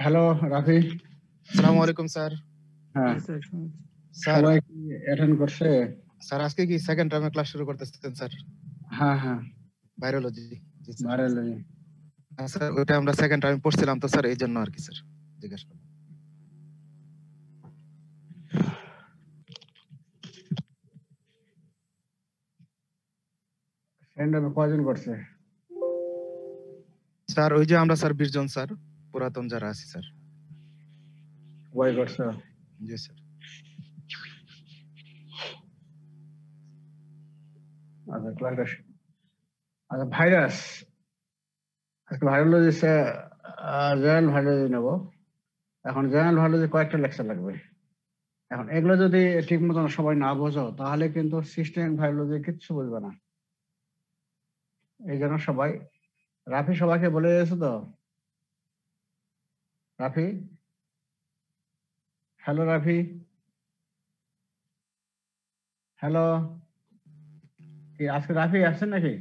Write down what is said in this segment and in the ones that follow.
Hello Rafi. আসসালামু আলাইকুম sir. হ্যাঁ, স্যার সবাই কি অ্যাটেন্ড করছে? স্যার আজকে কি সেকেন্ড টার্মে ক্লাস শুরু করতেছেন স্যার? হ্যাঁ হ্যাঁ, ভাইরোলজি। জি স্যার। ভাইরোলজি। হ্যাঁ স্যার, ওইটা আমরা সেকেন্ড টার্মে পড়ছিলাম তো স্যার, এই জন্য আর কি স্যার জিজ্ঞেস করলাম। সেন্টারে কয়জন করছে? স্যার ওই যে আমরা স্যার 20 জন স্যার, পুরাতন যারা আছি স্যার। সবাই করছে? জি স্যার। আচ্ছা, ক্লাস। আচ্ছা, ভাইরাস। আজকে ভাইরোলজি জেনারেল ভাইরোলজি নেব। এখন জেনারেল ভাইরোলজি কয়েকটা লেকচার লাগবে। এখন এগুলো যদি ঠিক মতন সবাই না বোঝো তাহলে কিন্তু সিস্টেম ভাইরোলজি কিচ্ছু বুঝবে না। এই জন্য সবাই, রাফি সবাইকে বলে দিয়েছে তো? Rafi, hello Rafi, hello. কি আজকে রাফি আসছেন নাকি?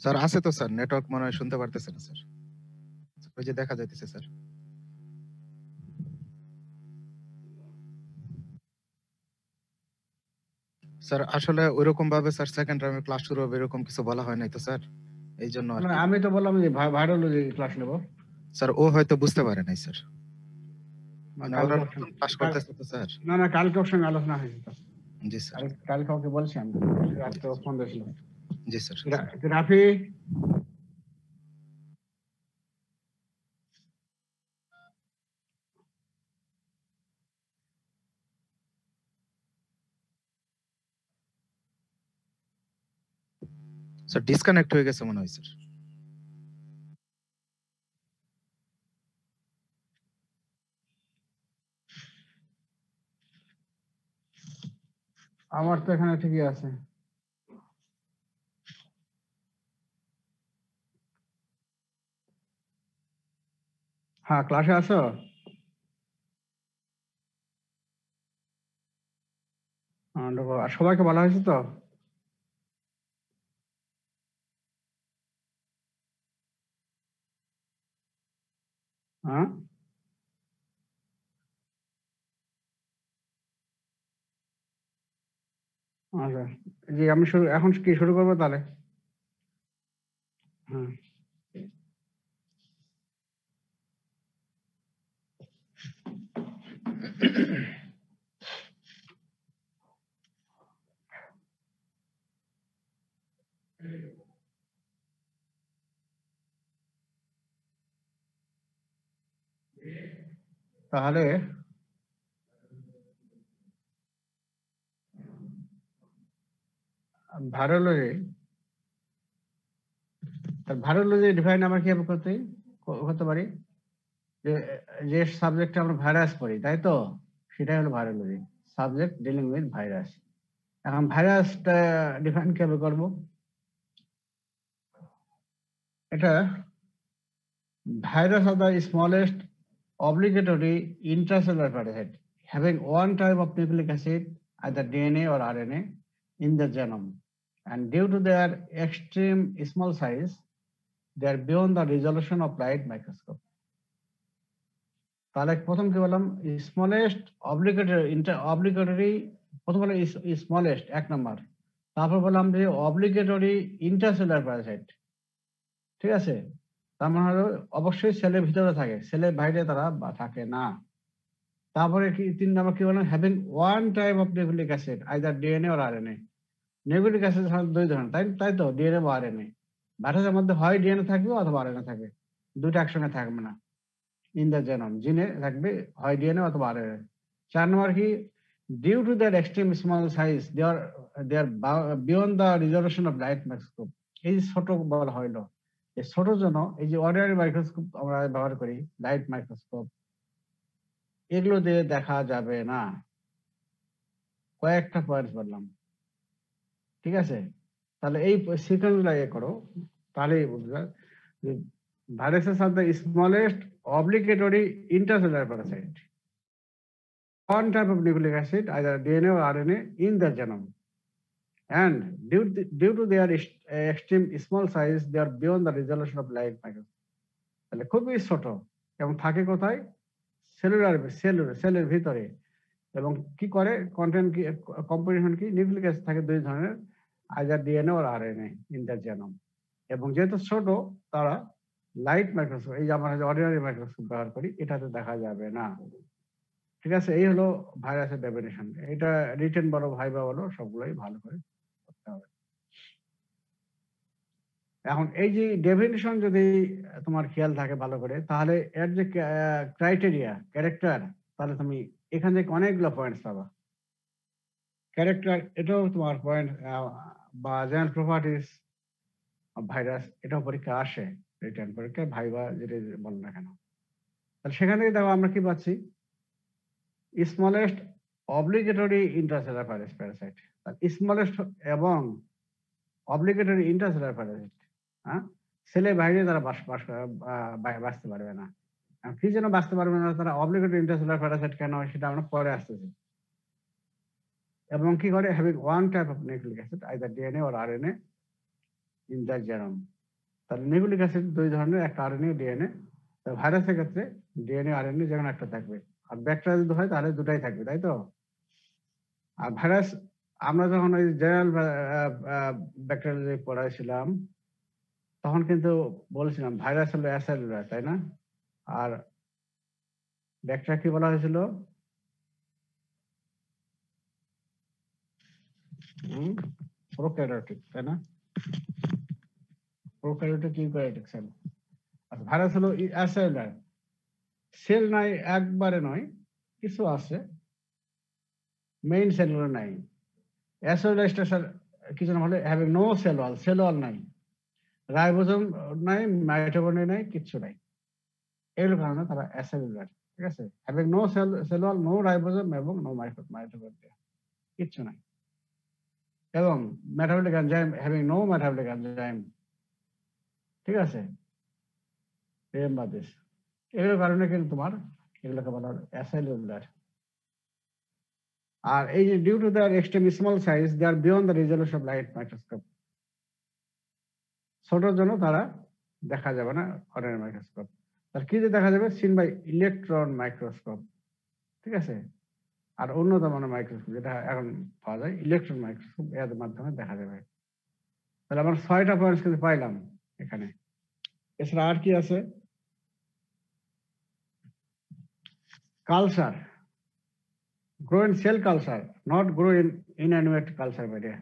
স্যার আছে তো স্যার, নেটওয়ার্ক মনে হয় শুনতে পারতেছে না স্যার, ওই যে দেখা যাইতেছে স্যার। স্যার আসলে ওইরকম ভাবে স্যার সেকেন্ড টার্মে ক্লাস শুরু হবে এরকম কিছু বলা হয় নাই তো স্যার, এই জন্য আর না, কি। আমি তো বললাম যে ভাইরোলজি ক্লাস নেব। স্যার ও হয়তো বুঝতে পারে নাই স্যার, মানে ওরা কালকে নতুন ক্লাস করতেছে তো স্যার। না, কালকে ওর সঙ্গে আলোচনা হয়েছে তো। জি স্যার। কালকে ওকে বলছি আমি, রাত্রে ও ফোন দিয়েছিল। জি স্যার। রাফি, স্যার ডিসকানেক্ট হয়ে গেছে মনে হয় স্যার। আমার তো এখানে ঠিকই আছে। হ্যাঁ, ক্লাসে আছো? আর সবাইকে বলা হয়েছে তো? হ্যাঁ, আচ্ছা। জি, আমি এখন কি শুরু করবো তাহলে? হ্যাঁ, তাহলে ভাইরোলজি ভাইরোলজি ডিফাইন আমরা কিভাবে করতে পারি? যে যে সাবজেক্টে আমরা ভাইরাস পড়ি, তাই তো? সেটাই হলো virology, subject dealing with virus. এখন ভাইরাসটা ডিফাইন কিভাবে করবো? এটা virus are the smallest obligatory intracellular parasite having one type of nucleic acid, either DNA or RNA, in the genome. And due to their extreme small size, they are beyond the resolution of light microscope. তাহলে প্রথম কি বললাম? Smallest obligatory, প্রথম বললাম smallest 1 নম্বর। তারপর বললাম যে obligatory intracellular Parasite. ঠিক আছে? তার মানে হলো অবশ্যই সেলের ভিতরে থাকে, সেলের বাইরে তারা থাকে না। তারপরে কি 3 নম্বর কি বললাম? Having one type of nucleic acid, either DNA or RNA. Nucleic acid সাধারণত 2 ধরনের, তাই তো? ডিএনএ বা আরএনএ। ভাইরাসের মধ্যে হয় ডিএনএ থাকবে অথবা আরএনএ থাকবে, দুটো একসঙ্গে থাকবে না। ইন দ্য জেনোম, জিনে থাকবে হয় ডিএনএ অথবা আরএনএ। 4 নম্বর কি? Due to their extreme small size they are beyond the resolution of light microscope. এই যে ছোট বলা হইলো, এই ছোট জন্য এই যে অর্ডিনারি মাইক্রোস্কোপ আমরা ব্যবহার করি, লাইট মাইক্রোস্কোপ, এগুলো দিয়ে দেখা যাবে না। কয়েকটা পয়েন্ট বললাম, ঠিক আছে? তাহলে এই সিকোয়েন্স গুলো করো, তাহলেই বুঝবে যে viruses are the smallest obligatory intercellular Parasite, one type of nucleic acid, either DNA or RNA, in the genome. And due to their extreme small size, they are beyond the resolution of light microscope. তাহলে খুবই ছোট এবং থাকে কোথায়? সেলের ভিতরে। এবং কি করে কন্টেন্ট কি কম্পোজিশন কি নিউক্লিক অ্যাসিড থাকে দুই ধরনের, আইদার ডিএনএ আর আরএনএ ইন দ্য জেনোম। এবং যেহেতু ছোট তারা লাইট মাইক্রোস্কোপ, এই যে আমরা অর্ডিনারি মাইক্রোস্কোপ ব্যবহার করি, এটাতে দেখা যাবে না। ঠিক আছে, এই হলো ভাইরাসের ডেফিনিশন। এটা রিটেন বলো ভাইবা বলো সবগুলোই ভালো করে করতে হবে। এখন এই যে ডেফিনিশন যদি তোমার খেয়াল থাকে ভালো করে, তাহলে এর যে ক্রাইটেরিয়া ক্যারেক্টার, তাহলে তুমি এখান থেকে অনেকগুলো পয়েন্টস পাবা। ক্যারেক্টার এটাও তোমার পয়েন্ট, বা জেনারেল প্রপার্টিস ভাইরাস, এটাও পরীক্ষা আসে, রিটার্ন পরীক্ষায় ভাইবা যেটা বল না কেন। তাহলে সেখান থেকে দেখো আমরা কি পাচ্ছি, স্মলেস্ট অব্লিগেটরি ইন্ট্রাসেলার প্যারাসাইট। স্মলেস্ট এবং অব্লিগেটরি ইন্ট্রাসেলার প্যারাসাইট, হ্যাঁ, সেলের বাইরে তারা বাঁচতে পারবে না। কি যেন বাঁচতে পারবে না তারা, অব্লিগেটরি ইন্ট্রাসেলার প্যারাসাইট কেন হয় সেটা আমরা পরে আসতেছি। এবং কি করে, having one type of nucleic acid either DNA or RNA in the genome. তাহলে নিউক্লিক অ্যাসিড দুই ধরনের, একটা আরএনএ ডিএনএ। ভাইরাসের ক্ষেত্রে ডিএনএ আরএনএ যে কোনো একটা থাকবে, আর ব্যাকটেরিয়া যদি হয় তাহলে দুটাই থাকবে, তাই তো। আর ভাইরাস আমরা যখন ওই জেনারেল ব্যাকটেরিয়া পড়াইছিলাম তখন কিন্তু বলেছিলাম ভাইরাস হলো অ্যাসেলুলার, তাই না? আর ব্যাকটেরিয়া কি বলা হয়েছিল? প্রোক্যারিওটিক, তাই না? Prokaryotic eukaryotic sell. আচ্ছা, ভাইরাস হলো অ্যাসেলুলার। সেল নাই একবারে নয়, কিছু আছে, মেইন সেলুলার নাই। অ্যাসেলুলার স্ট্রাকচার কিছু না হলে হ্যাভিং নো সেল ওয়াল নাই, রাইবোজোম নাই, মাইটোকন্ড্রিয়া নাই, কিচ্ছু নাই। এগুলোর কারণে তারা অ্যাসেলুলার। ঠিক আছে, having no cell wall, no ribosome এবং নো মাইটোকন্ড্রিয়া, কিচ্ছু নাই। এবং metabolic enzyme, having no metabolic enzyme. ঠিক আছে, রিমেম্বার দিস। এগুলোর কারণে কিন্তু তোমার এগুলোকে বলা হয় অ্যাসেলুলার। আর এই যে due to their extreme small size they are beyond the resolution of light microscope. ছোটর জন্য তারা দেখা যাবে না অর্ডিনারি মাইক্রোস্কোপ। তার কি যে দেখা যাবে, সিন বাই ইলেকট্রন মাইক্রোস্কোপ। ঠিক আছে, আর উন্নত মানের মাইক্রোস্কোপ যেটা এখন পাওয়া যায়, ইলেকট্রন মাইক্রোস্কোপ, এর মাধ্যমে দেখা যাবে। তাহলে আমরা 6টা পয়েন্টস কিন্তু পাইলাম এখানে। এছাড়া আর কি আছে? Culture, grow in cell culture, not grow in inanimate culture media.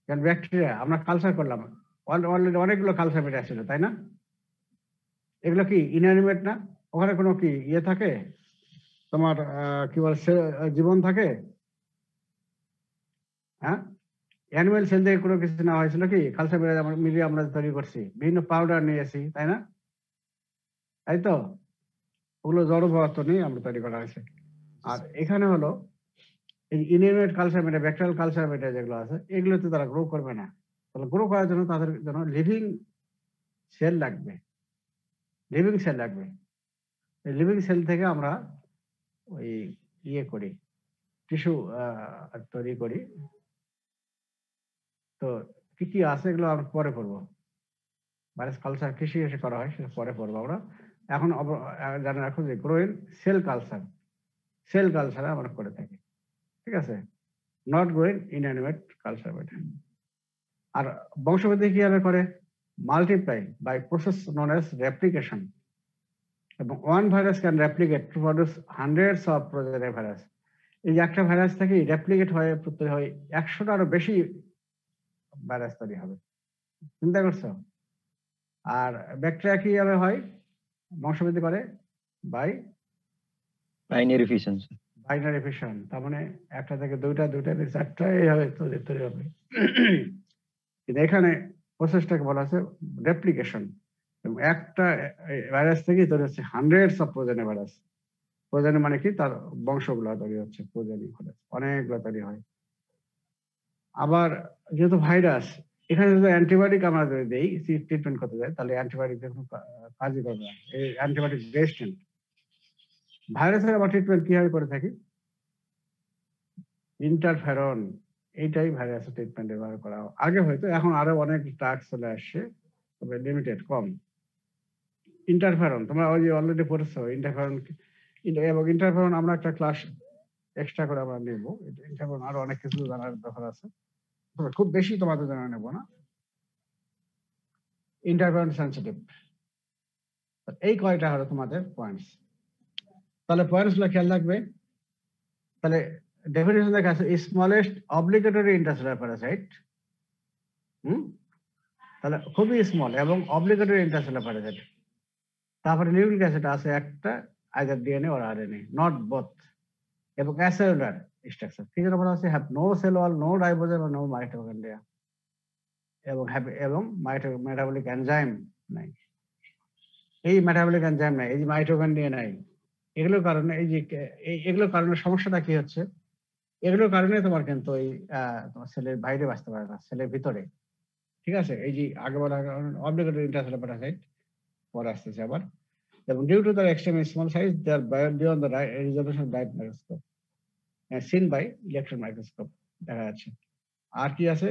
যেমন ব্যাকটেরিয়া আমরা কালচার করলাম, অলরেডি অনেকগুলো কালচার মিডিয়া ছিল, তাই না? এগুলো কি ইনঅ্যানিমেট না? ওখানে কোনো কি ইয়ে থাকে তোমার, কি বলে, জীবন থাকে? হ্যাঁ, অ্যানিমেল সেল থেকে কোনো কিছু না হয়েছিল কি কালচার মিডিয়া আমরা তৈরি করছি, বিভিন্ন পাউডার নিয়েছি, তাই না? তাই তো, ওগুলো জড় পদার্থ নিয়ে আমরা তৈরি করা হয়েছে। আর এখানে হলো এই inanimate culture media, bacterial culture media যেগুলো আছে, এগুলোতে তারা গ্রো করবে না। তাহলে গ্রো করার জন্য তাদের জন্য লিভিং সেল লাগবে, লিভিং সেল লাগবে। এই লিভিং সেল থেকে আমরা ওই ইয়ে করি, টিস্যু তৈরি করি। তো কি কি আছে এগুলো আমরা পরে পড়বো। ভাইরাস কালচার কৃষি এসে করা হয়, সেটা পরে পড়বো আমরা। এখন জানা রাখো যে গ্রোইন সেল কালচার আমরা করে থাকি। ঠিক আছে, নট গ্রোইন ইনঅ্যানিমেট কালচার। আর বংশবৃদ্ধি কিভাবে করে? Multiply by process known as replication. এবং one virus can replicate to produce hundreds of progenic virus. এই যে একটা ভাইরাস থেকে রেপ্লিকেট হয়ে তৈরি হয় 100টারও বেশি ভাইরাস তৈরি হবে, চিন্তা করছো? আর ব্যাকটেরিয়া কিভাবে হয় বংশবৃদ্ধি করে? By binary fission. Binary fission. তার মানে একটা থেকে দুইটা, দুইটা থেকে চারটা, এইভাবে তৈরি হবে। কিন্তু এখানে প্রসেসটাকে বলা হচ্ছে রেপ্লিকেশন। এবং একটা ভাইরাস থেকে তৈরি হচ্ছে hundreds of progeny virus. Progeny মানে কি, তার বংশগুলো তৈরি হচ্ছে, প্রোজেনি ভাইরাস অনেকগুলো তৈরি হয়। আবার যেহেতু ভাইরাস, এখানে যদি অ্যান্টিবায়োটিক আমরা যদি দিই ট্রিটমেন্ট করতে যাই, তাহলে অ্যান্টিবায়োটিক কোনো কাজই করবে না, এই অ্যান্টিবায়োটিক রেজিস্ট্যান্ট। ভাইরাসের আবার ট্রিটমেন্ট কিভাবে করে থাকি? ইন্টারফেরন, এইটাই ভাইরাসের ট্রিটমেন্ট ব্যবহার করা হয়। আগে হয়তো, এখন আরো অনেক ড্রাগ চলে আসছে, তবে লিমিটেড, কম। ইন্টারফেরন তোমরা ওই যে অলরেডি পড়েছো, এবং ইন্টারফেরন আমরা একটা ক্লাস এক্সট্রা করে আমরা নেব। ইন্টারফেরন আরো অনেক কিছু জানার দরকার আছে, তবে খুব বেশি তোমাদের জানা নেব না। ইন্টারফেরন সেন্সিটিভ, এই কয়টা হলো তোমাদের পয়েন্টস। তাহলে পয়েন্টস গুলো খেয়াল রাখবে। তাহলে ডেফিনেশন দেখা আছে স্মলেস্ট অব্লিগেটরি ইন্টারসেলুলার প্যারাসাইট। তাহলে খুবই স্মল এবং অব্লিগেটরি ইন্টারসেলুলার প্যারাসাইট। তারপরে নিউক্লিক অ্যাসিড আছে একটা, either DNA or RNA, not both, এবং অ্যাসেলুলার স্ট্রাকচার। কি যেন বলা আছে, have no cell wall, no ribosome, no mitochondria, এবং মেটাবলিক এনজাইম নাই। এই মেটাবলিক এনজাইম নাই, এই যে মাইটোকন্ড্রিয়া নাই, এগুলোর কারণে এগুলোর কারণে সমস্যাটা কি হচ্ছে, এগুলোর কারণে তোমার কিন্তু এই তোমার সেলের বাইরে বাঁচতে পারে না, সেলের ভিতরে। ঠিক আছে, এই যে আগে বলা অব্লিগেটরি ইন্টারসেলুলার প্যারাসাইট পরে আসতেছে আবার। এবং due to the extreme small size they are beyond the resolution of light microscope, seen by electron microscope দেখা যাচ্ছে। আর কি আছে,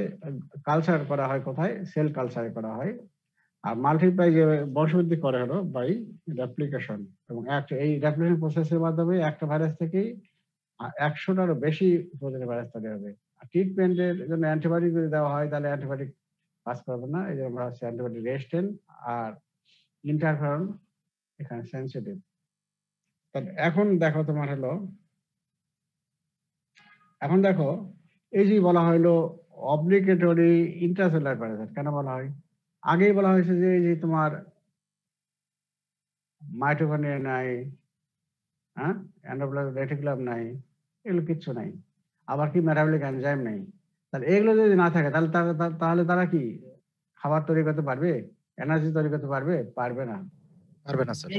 কালচার করা হয় কোথায়, সেল কালচার করা হয়। আর মাল্টিপ্লাই যে বংশবৃদ্ধি করে হলো বাই রেপ্লিকেশন, এবং এই রেপ্লিকেশন প্রসেসের মাধ্যমে একটা ভাইরাস থেকেই 100টারও বেশি প্রজাতির ভাইরাস তৈরি হবে। আর ট্রিটমেন্টের জন্য অ্যান্টিবায়োটিক যদি দেওয়া হয় তাহলে অ্যান্টিবায়োটিক কাজ করবে না, এই যে আমরা হচ্ছে অ্যান্টিবায়োটিক রেজিস্ট্যান্ট আর ইন্টারফেরন এখানে সেন্সিটিভ। তাহলে এখন দেখো তোমার হলো, এখন দেখো এই যে বলা হলো অব্লিগেটরি ইন্টারসেলুলার প্যারাসাইট, কেন বলা হয়? আগেই বলা হয়েছে যে এই যে তোমার মাইটোকন্ড্রিয়া নাই, এন্ডোপ্লাজমিক রেটিকুলাম নাই, এগুলো কিচ্ছু নাই। আবার কি মেটাবলিক এনজাইম নাই। তাহলে এগুলো যদি না থাকে তাহলে তারা কি খাবার তৈরি করতে পারবে, এনার্জি তৈরি করতে পারবে? পারবে না, পারবে না স্যার।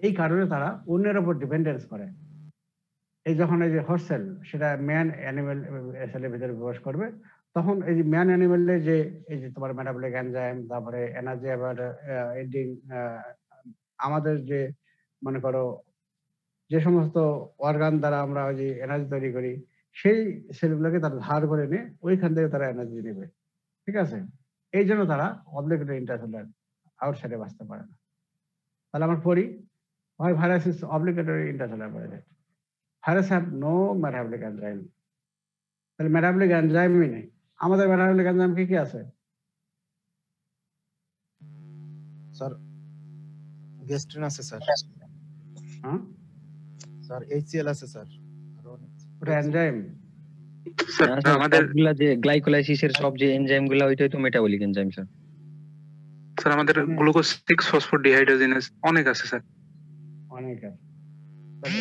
এই কারণে তারা অন্যের উপর ডিপেন্ডেন্স করে। এই যখন এই যে হোস্ট সেটা ম্যান অ্যানিমেল সেলের ভিতরে প্রবেশ করবে, তখন এই যে ম্যান অ্যানিমেলে যে এই যে তোমার মেটাবলিক এনজাইম, তারপরে এনার্জি আবার এন্ডিং, আমাদের যে মনে করো যে সমস্ত অর্গান দ্বারা আমরা ওই যে এনার্জি তৈরি করি, সেই সেলগুলোকে তারা ধার করে নিয়ে ওইখান থেকে তারা এনার্জি নেবে। ঠিক আছে, এই জন্য তারা অব্লিগেটরি ইন্টারসেলুলার আউটসাইডে বাঁচতে পারে না। তাহলে আমরা পড়ি, হয় virus is obligatory intercellular parasite, virus have no metabolic enzyme. তাহলে মেটাবলিক এনজাইমই নেই। আমাদের মেটাবলিক এনজাইম কি কি আছে? স্যার গ্যাস্ট্রিন আছে স্যার, হ্যাঁ, স্যার এইচসিএল আছে স্যার, ওটা এনজাইম। আমাদের সবগুলা যে গ্লাইকোলাইসিসের সব যে এনজাইম গুলা, ওইটাই তো মেটাবলিক এনজাইম স্যার। স্যার আমাদের গ্লুকোজ 6 ফসফোডিহাইড্রোজেনেজ অনেক আছে স্যার, অনেক আছে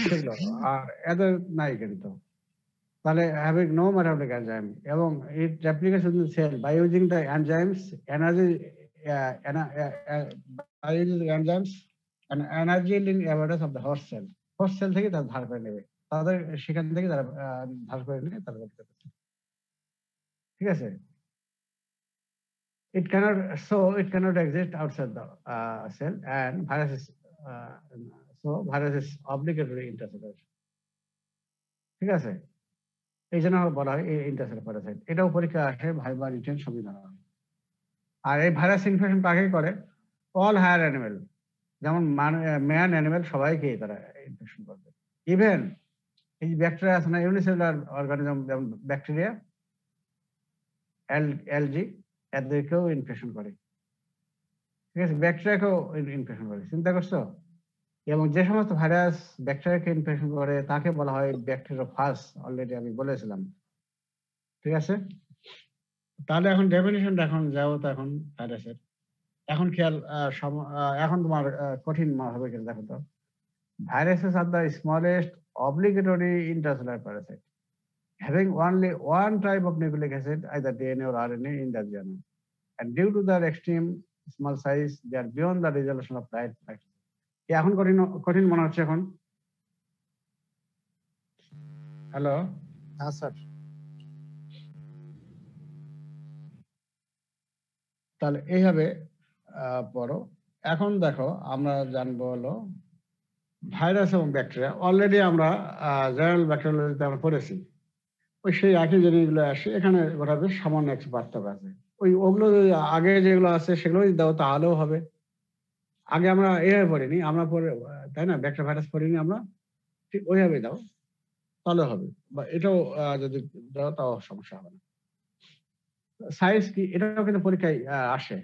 সেগুলো, আর এদের নাই কিন্তু। তাহলে having no metabolic enzyme এবং it replicates in the cell by using the enzymes energy by using the enzymes and energy link apparatus of the host cell. Host cell থেকে তারা ধার করে নেবে, তাদের সেখান থেকে তারা ধার করে নিয়ে তারা করতে পারবে। ঠিক আছে, it cannot exist outside the cell, and virus is obligatory intercellular. ঠিক আছে, এই জন্য বলা হয় ইন্টারসেলুলার প্যারাসাইট। এটাও পরীক্ষা আসে ভাইবা রিটেন সুবিধা। আর এই ভাইরাস ইনফেকশন কাকে করে? অল হায়ার অ্যানিমেল, যেমন ম্যান অ্যানিমেল সবাইকে তারা ইনফেকশন করবে। ইভেন এই ব্যাকটেরিয়া আছে না, ইউনিসেলুলার অর্গানিজম, যেমন ব্যাকটেরিয়া, এলজি, এদেরকেও ইনফেকশন করে। ঠিক আছে, ব্যাকটেরিয়াকেও ইনফেকশন করে, চিন্তা করছো? এবং যে সমস্ত ভাইরাস ব্যাকটেরিয়াকে ইনফেকশন করে তাকে বলা হয় ব্যাকটেরিওফাজ, অলরেডি আমি বলেছিলাম। ঠিক আছে, তাহলে এখন ডেফিনিশনটা এখন যাও তো এখন ভাইরাসের। এখন খেয়াল, এখন তোমার কঠিন হবে কিন্তু। দেখো তো, viruses are the smallest obligatory intercellular Parasite having only one type of nucleic acid, either DNA or RNA, in the genome, and due to their extreme small size they are beyond the resolution of light microscope. এখন কঠিন মনে হচ্ছে এখন? Hello, হ্যাঁ sir. তাহলে এইভাবে পড়ো। এখন দেখো আমরা জানবো হলো ভাইরাস এবং ব্যাকটেরিয়া। অলরেডি আমরা জেনারেল ব্যাকটেরিয়ালজিতে আমরা পড়েছি, ওই সেই একই জিনিসগুলো আসে এখানে, ওটা বেশ সামান্য একটু পার্থক্য আছে। ওগুলো আগে যেগুলো আছে সেগুলো যদি দাও তাহলেও হবে। আগে আমরা এভাবে পড়িনি, আমরা পড়ে, তাই না, ব্যাকটেরিয়া ভাইরাস পড়িনি আমরা। ঠিক ওইভাবে দাও, তাহলে হবে। বা এটাও যদি দাও তাও সমস্যা হবে না। সাইজ কি, এটাও কিন্তু পরীক্ষায় আসে,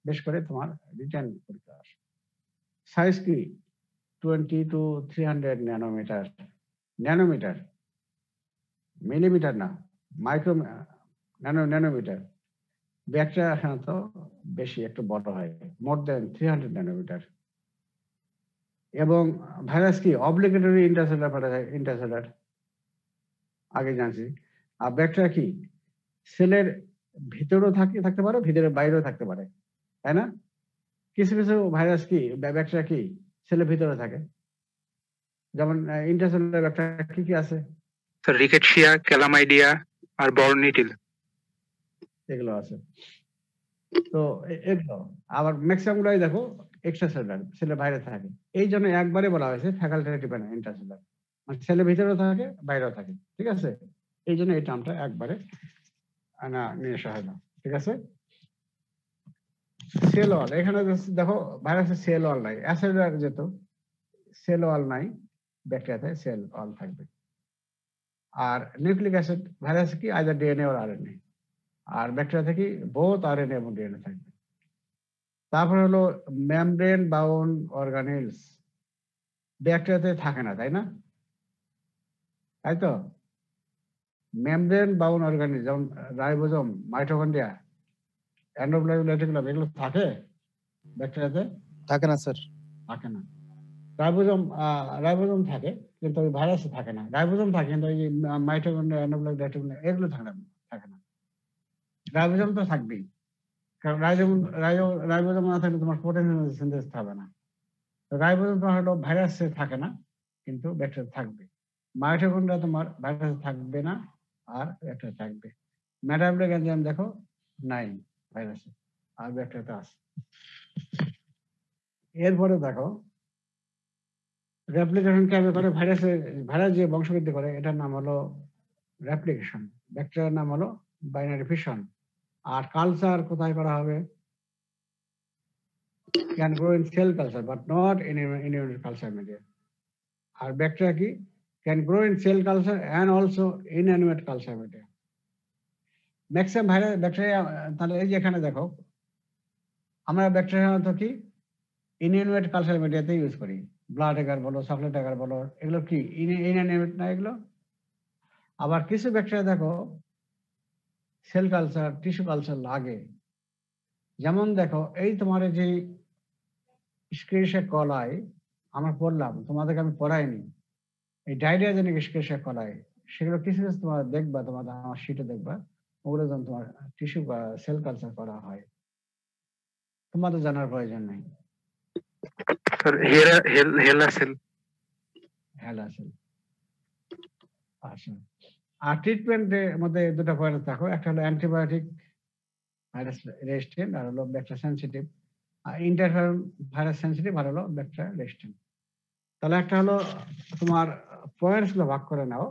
বেশ করে তোমার রিটার্ন পরীক্ষা আসে। সাইজ কি 20 to 300 ন্যানোমিটার, ন্যানোমিটার, মিলিমিটার না, মাইক্রো ন্যানোমিটার। ব্যাকটেরিয়া সাধারণত বেশি একটু বড় হয়, মোর দেন 300 ন্যানোমিটার। এবং ভাইরাস কি অব্লিগেটরি ইন্টারসেলার আগে জানছি। আর ব্যাকটেরিয়া কি সেলের ভিতরেও থাকতে পারে, ভিতরের বাইরেও থাকতে পারে, তাই না? কিছু কিছু ভাইরাস কি ব্যাকটেরিয়া কি সেলের ভিতরে থাকে, যেমন ইন্টারসেলার ব্যাকটেরিয়া কি কি আছে? স্যার রিকেটশিয়া, ক্যালামাইডিয়া আর বর্নিটিল এগুলো আছে। তো এগুলো আবার ম্যাক্সিমাম গুলাই দেখো এক্সট্রা সেলুলার, সেলের বাইরে থাকে। এই জন্য একবারে বলা হয়েছে ফ্যাকাল্টেটিভ ইন্টারসেলুলার, মানে সেলের ভিতরেও থাকে বাইরেও থাকে, ঠিক আছে? এই জন্য এই টার্মটা একবারে নিয়ে আসা হয় না, ঠিক আছে? সেল ওয়াল, এখানে দেখো ভাইরাসের সেল ওয়াল নাই, অ্যাসেলুলার যেত সেল ওয়াল নাই, ব্যাকটেরিয়াতে সেল ওয়াল থাকবে। আর নিউক্লিক অ্যাসিড ভাইরাস কি আইদার ডিএনএ আর আরএনএ, আর ব্যাকটেরিয়া থেকে বোথ আরএনএ এবং ডিএনএ থাকবে। তারপর হলো মেমব্রেন বাউন্ড অর্গানেলস, ব্যাকটেরিয়াতে থাকে না, তাই না? তাই তো, মেমব্রেন বাউন্ড অর্গানেলস যেমন রাইবোজোম, মাইটোকন্ড্রিয়া, এন্ডোপ্লাজমিক রেটিকুলাম, এগুলো থাকে ব্যাকটেরিয়াতে? থাকে না স্যার। থাকে না। রাইবোজোম থাকে কিন্তু ওই ভাইরাসে থাকে না। রাইবোজোম থাকে কিন্তু ওই যে মাইটোকন্ড্রিয়া, এন্ডোপ্লাজমিক রেটিকুলাম এগুলো থাকে না। রাইবোজোম তো থাকবেই, কারণ রাইবোজোম না থাকলে তোমার প্রোটিন সিনথেসিস হবে না। রাইবোজোম তোমার হলো ভাইরাসে থাকে না কিন্তু ব্যাকটেরিয়া থাকবে। মাইটোকন্ড্রিয়া তোমার ভাইরাসে থাকবে না আর ব্যাকটেরিয়া থাকবে। মেটাবলিক এনজাইম দেখো নাই ভাইরাসে, আর ব্যাকটেরিয়াতে আছে। এরপরে দেখো রেপ্লিকেশন কিভাবে করে, ভাইরাস যে বংশবৃদ্ধি করে এটার নাম হলো রেপ্লিকেশন, ব্যাকটেরিয়ার নাম হলো বাইনারি ফিশন। আর কালচার কোথায় করা হবে? Can grow in cell culture but not in inorganic culture media. আর ব্যাকটেরিয়া কি can grow in cell culture and also inanimate culture media. Maximum virus bacteria, তাহলে এই যে এখানে দেখো আমরা ব্যাকটেরিয়া তো কি ইনঅ্যানিমেট কালচার মিডিয়াতে ইউজ করি, ব্লাড এগার বলো, চকলেট এগার বলো, এগুলো কি ইনঅ্যানিমেট না এগুলো? আবার কিছু ব্যাকটেরিয়া দেখো সেল কালচার, টিস্যু কালচার লাগে। যেমন দেখো এই তোমার যে স্ক্রিশিয়া কলাই আমরা পড়লাম, তোমাদেরকে আমি পড়াইনি, এই ডায়রিয়াজেনিক স্ক্রিশিয়া কলাই, সেগুলো কিছু কিছু তোমার দেখবা, তোমাদের আমার শীটে দেখবা, ওগুলো যখন তোমার টিস্যু বা সেল কালচার করা হয়, তোমাদের জানার প্রয়োজন নেই। স্যার হেলা সেল। আচ্ছা, আর ট্রিটমেন্টের মধ্যে দুটো পয়েন্ট থাকো, একটা হলো অ্যান্টিবায়োটিক ভাইরাস রেজিস্ট্যান্ট আর হলো bacteria sensitive. Interferon virus sensitive আর হলো ব্যাকটেরিয়া রেজিস্ট্যান্ট। তাহলে একটা হলো তোমার পয়েন্টস গুলো ভাগ করে নাও।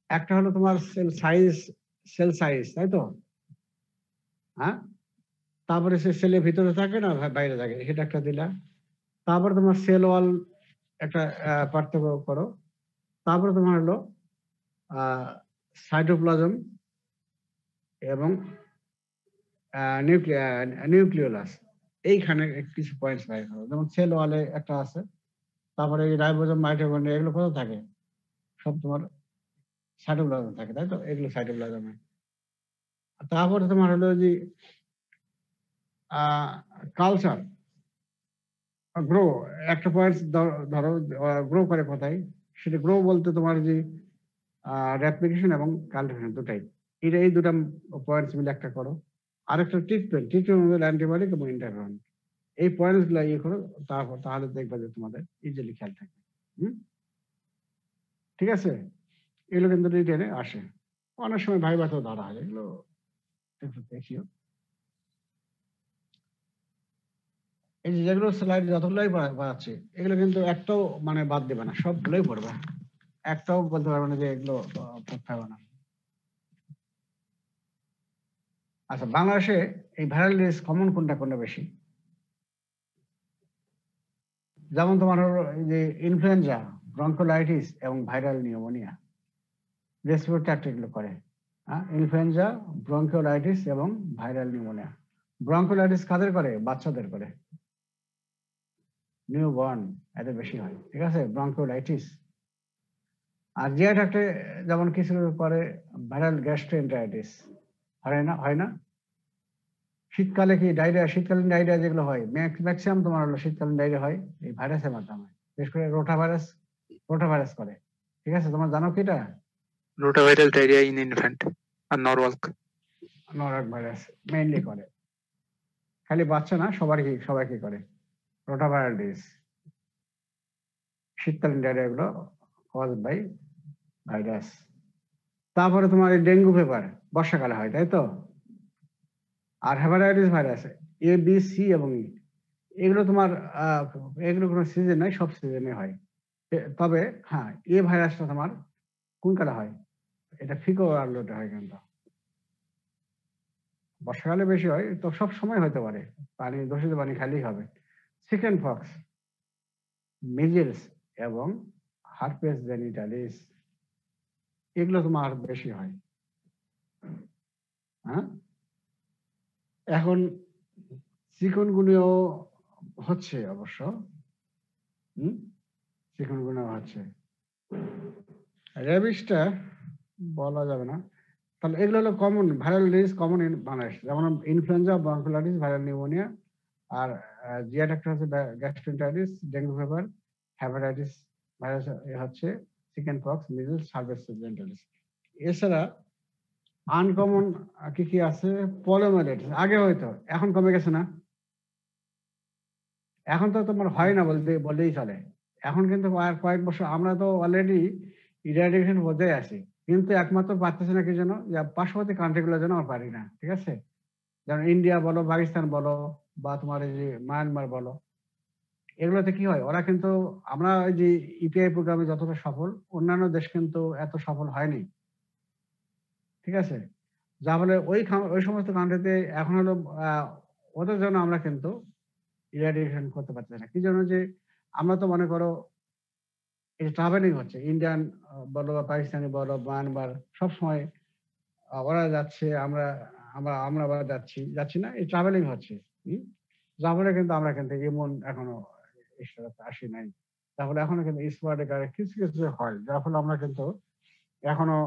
একটা হলো তোমার সেল সাইজ, তাই তো? হ্যাঁ, তারপরে সে সেলের ভিতরে থাকে না বাইরে থাকে, সেটা একটা দিলা। তারপরে তোমার সেল ওয়াল একটা পার্থক্য করো। তারপরে তোমার হলো সাইটোপ্লাজম এবং নিউক্লিওলাস, এইখানে কিছু পয়েন্টস বাইর করো। যেমন সেল ওয়ালে একটা আছে, তারপরে এই রাইবোজোম, মাইটোকন্ড্রিয়া এগুলো কোথাও থাকে? সব তোমার সাইটোপ্লাজম থাকে, তাই তো? এগুলো সাইটোপ্লাজমে। তারপরে তোমার হলো যে কালচার গ্রো, একটা পয়েন্ট ধরো গ্রো করে কোথায়, সেটা গ্রো বলতে তোমার যে রেপ্লিকেশন এবং কাল্টিভেশন দুটাই, এই দুটা পয়েন্টস মিলে একটা করো। আরেকটা ট্রিটমেন্ট হলো অ্যান্টিবায়োটিক এবং ইন্টারফেরন। এই পয়েন্টস গুলো ইয়ে করো, তাহলে দেখবা যে তোমাদের ইজিলি খেয়াল থাকবে। ঠিক আছে, এগুলো কিন্তু রিটেনে আসে, অনেক সময় ভাইবাতেও ধরা হয়, এগুলো একটু দেখিও। এই যে যেগুলো স্লাইড যতগুলোই পড়াচ্ছি এগুলো কিন্তু একটাও মানে বাদ দেবে না, সবগুলোই পড়বে, একটাও বলতে পারবে না যে এগুলো পড়তে হবে না। আচ্ছা, বাংলাদেশে এই ভাইরাল ডিজিজ কমন কোনটা বেশি? যেমন তোমার হলো এই যে ইনফ্লুয়েঞ্জা, ব্রঙ্কোলাইটিস এবং ভাইরাল নিউমোনিয়া। রেসপিরেটরি ট্র্যাক্ট এগুলো করে, ইনফ্লুয়েঞ্জা, ব্রঙ্কিওলাইটিস এবং ভাইরাল নিউমোনিয়া। ব্রঙ্কোলাইটিস কাদের করে? বাচ্চাদের করে, নিউবর্ন এদের বেশি হয়, ঠিক আছে, ব্রঙ্কিওলাইটিস। আর জিআই ট্র্যাক্টে যেমন কিছু করে ভাইরাল গ্যাস্ট্রোএন্টারাইটিস হয় না? শীতকালে কি ডায়রিয়া, শীতকালীন ডায়রিয়া যেগুলো হয় ম্যাক্সিমাম তোমার হলো শীতকালীন ডায়রিয়া হয় এই ভাইরাসের মাধ্যমে, বিশেষ করে রোটা ভাইরাস করে, ঠিক আছে, তোমরা জানো কি এটা? রোটাভাইরাল ডায়রিয়া ইন ইনফ্যান্ট আর নরওয়াল্ক ভাইরাস মেইনলি করে, খালি বাচ্চা না, সবাইকে করে রোটা ভাইরাল ডিস। শীতকালীন ডায়রিয়া গুলো কজ বাই ভাইরাস। তারপরে তোমার ডেঙ্গু ফিভার বর্ষাকালে হয়, তাই তো? আর hepatitis virus A, B, C এবং ই, এগুলো তোমার এগুলো কোনো সিজন নাই, সব সিজনে হয়। তবে হ্যাঁ, এ ভাইরাসটা তোমার কোন কালে হয়? এটা ফিকো আর্লোতে হয়, কিন্তু বর্ষাকালে বেশি হয়, তো সব সময় হতে পারে, পানি দূষিত পানি খাইলেই হবে। চিকেন পক্স, মিজেলস এবং হার্পেস জেনিটালিস এগুলো তোমার বেশি হয়। হ্যাঁ, এখন চিকুনগুনিয়াও হচ্ছে অবশ্য, চিকুনগুনিয়া হচ্ছে। রেবিসটা বলা যাবে না। তাহলে এগুলো হলো common viral disease, common in Bangladesh, যেমন ইনফ্লুয়েঞ্জা, ব্রঙ্কোলাইটিস, ভাইরাল নিউমোনিয়া। আর জিআই ট্র্যাক্ট হচ্ছে gastroenteritis, dengue fever, hepatitis virus হচ্ছে চিকেন পক্স, মিজেলস, হার্পেস জেনিটালিস। এছাড়া আনকমন কি আছে? পলিওমাইলাইটিস আগে হয়তো, এখন কমে গেছে না? এখন তো তোমার হয় না বললেই চলে। এখন কিন্তু আর কয়েক বছর আমরা তো অলরেডি ইরাডিকেশন পর্যায়ে আছি, কিন্তু একমাত্র পারতেছে না কি জন্য? পার্শ্ববর্তী কান্ট্রিগুলোর জন্য আমরা পারি না, ঠিক আছে? যেমন ইন্ডিয়া বলো, পাকিস্তান বলো, বা তোমার এই যে মায়ানমার বলো, এগুলোতে কি হয়? ওরা কিন্তু, আমরা ওই যে ইপিআই প্রোগ্রামে যতটা সফল, অন্যান্য দেশ কিন্তু এত সফল হয়নি, ঠিক আছে? যা বলে ওই সমস্ত কান্ট্রিতে এখন হলো ওদের জন্য আমরা কিন্তু ইরাডিকেশন করতে পারছি না। কি জন্য? যে আমরা তো মনে করো এই ট্রাভেলিং হচ্ছে, ইন্ডিয়ান বলো বা পাকিস্তানি বলো, মায়ানমার, সবসময় ওরা যাচ্ছে, আমরা আমরা আমরা আবার যাচ্ছি না, এই ট্রাভেলিং হচ্ছে। যার ফলে কিন্তু আমরা কিন্তু এমন এখনো আসি নাই, তাহলে এখনো কিন্তু স্পোরাডিক কিছু কিছু হয়, যার ফলে আমরা কিন্তু এখনো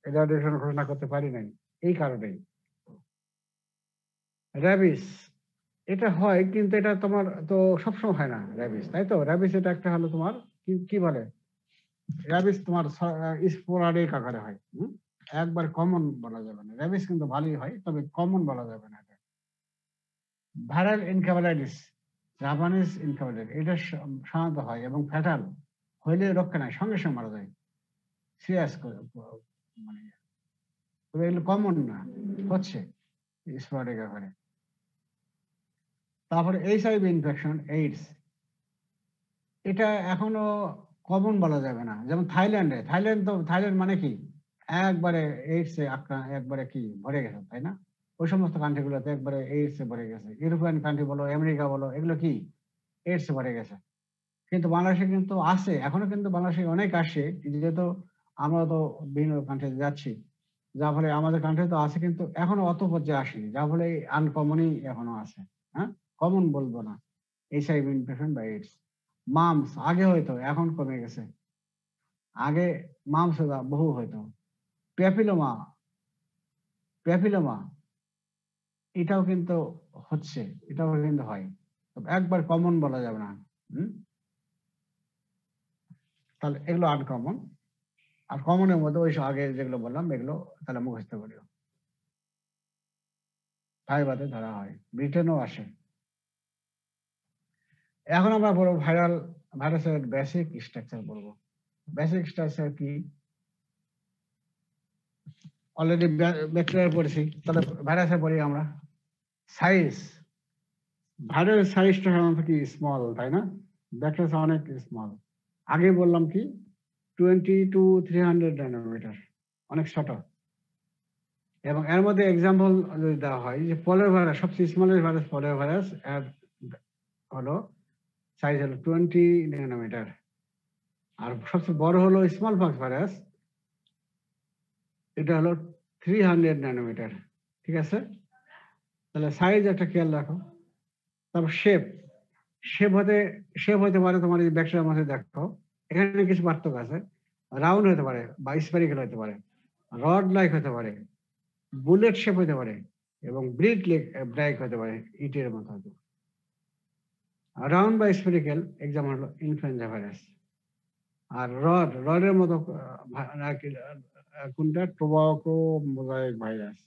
ইরাডিকেশন ঘোষণা করতে পারি নাই। এই কারণেই র্যাবিস এটা হয়, কিন্তু এটা তোমার তো সবসময় হয় না র্যাবিস, তাই তো? র্যাবিস এটা একটা হলো তোমার কি বলে, র্যাবিস তোমার স্পোরাডিক আকারে হয়, একবার কমন বলা যাবে না। র্যাবিস কিন্তু ভালোই হয়, তবে কমন বলা যাবে না। এটা ভাইরাল এনকেফালাইটিস, জাপানিজ এনকেফালাইটিস, এটা সাধারণত হয় এবং ফ্যাটাল হইলে রক্ষা নাই, সঙ্গে সঙ্গে মারা যায়, সিরিয়াস মানে, তবে এগুলো কমন না, হচ্ছে স্পোরাডিক আকারে। তারপরে এইচআইভি ইনফেকশন, এইডস, এটা এখনো কমন বলা যাবে না। যেমন থাইল্যান্ড মানে কি একবারে এইডস এ একবারে কি ভরে গেছে, তাই না? ওই সমস্ত কান্ট্রি গুলোতে একবারে এইডস এ ভরে গেছে। ইউরোপিয়ান কান্ট্রি বলো, আমেরিকা বলো, এগুলো কি এইডস এ ভরে গেছে। কিন্তু বাংলাদেশে কিন্তু আছে, এখনো কিন্তু বাংলাদেশে অনেক আসে, যেহেতু আমরা তো বিভিন্ন কান্ট্রিতে যাচ্ছি, যার ফলে আমাদের কান্ট্রি তো আছে, কিন্তু এখনো অত পর্যায়ে আসেনি, যার ফলে আনকমনই এখনো আছে। হ্যাঁ, কমন বলবো না। এইচআইভি ইনফেকশন বা এইডস। মামস আগে হয়তো, এখন কমে গেছে। আগে মামস বহু হয়তো। প্যাপিলোমা এটাও কিন্তু হচ্ছে, এটাও কিন্তু হয়, একবার কমন বলা যাবে না। তাহলে এগুলো আনকমন। আর কমনের মধ্যে ওই আগে যেগুলো বললাম এগুলো তাহলে মুখস্থ করিও, ভাইভাতে ধরা হয়, ব্রিটেনও আসে। এখন আমরা বলবো ভাইরাসের বেসিক স্ট্রাকচার বলবো। বেসিক স্ট্রাকচার কি? অলরেডি ব্যাকটেরিয়া পড়েছি, তাহলে ভাইরাসে পড়ি আমরা। সাইজ, ভাইরাসের সাইজটা সাধারণত কি স্মল, তাই না? ব্যাকটেরিয়া অনেক স্মল। আগে বললাম কি 20 to 300 ন্যানোমিটার, অনেক ছোট। এবং এর মধ্যে এক্সাম্পল যদি দেওয়া হয়, যে পোলিও ভাইরাস, সবচেয়ে স্মলেস্ট ভাইরাস পোলিও ভাইরাস, এর হলো সাইজ হলো 20 ন্যানোমিটার। আর সবচেয়ে বড় হলো স্মল পক্স ভাইরাস, এটা হলো 300 ন্যানোমিটার। ঠিক আছে, তাহলে সাইজ একটা খেয়াল রাখো। তারপর শেপ হতে পারে তোমার এই ব্যাকটেরিয়ার মধ্যে দেখো এখানে কিছু পার্থক্য আছে। রাউন্ড হতে পারে বা স্ফেরিক্যাল হতে পারে, রড লাইক হতে পারে, বুলেট শেপ হতে পারে এবং ব্রেক হতে পারে, ইটের মতো হতে পারে। রাউন্ড বা স্ফেরিক্যাল এক্সাম্পল হলো ইনফ্লুয়েঞ্জা ভাইরাস। আর রডের মতো কোনটা, টোবাকো মোজাইক ভাইরাস,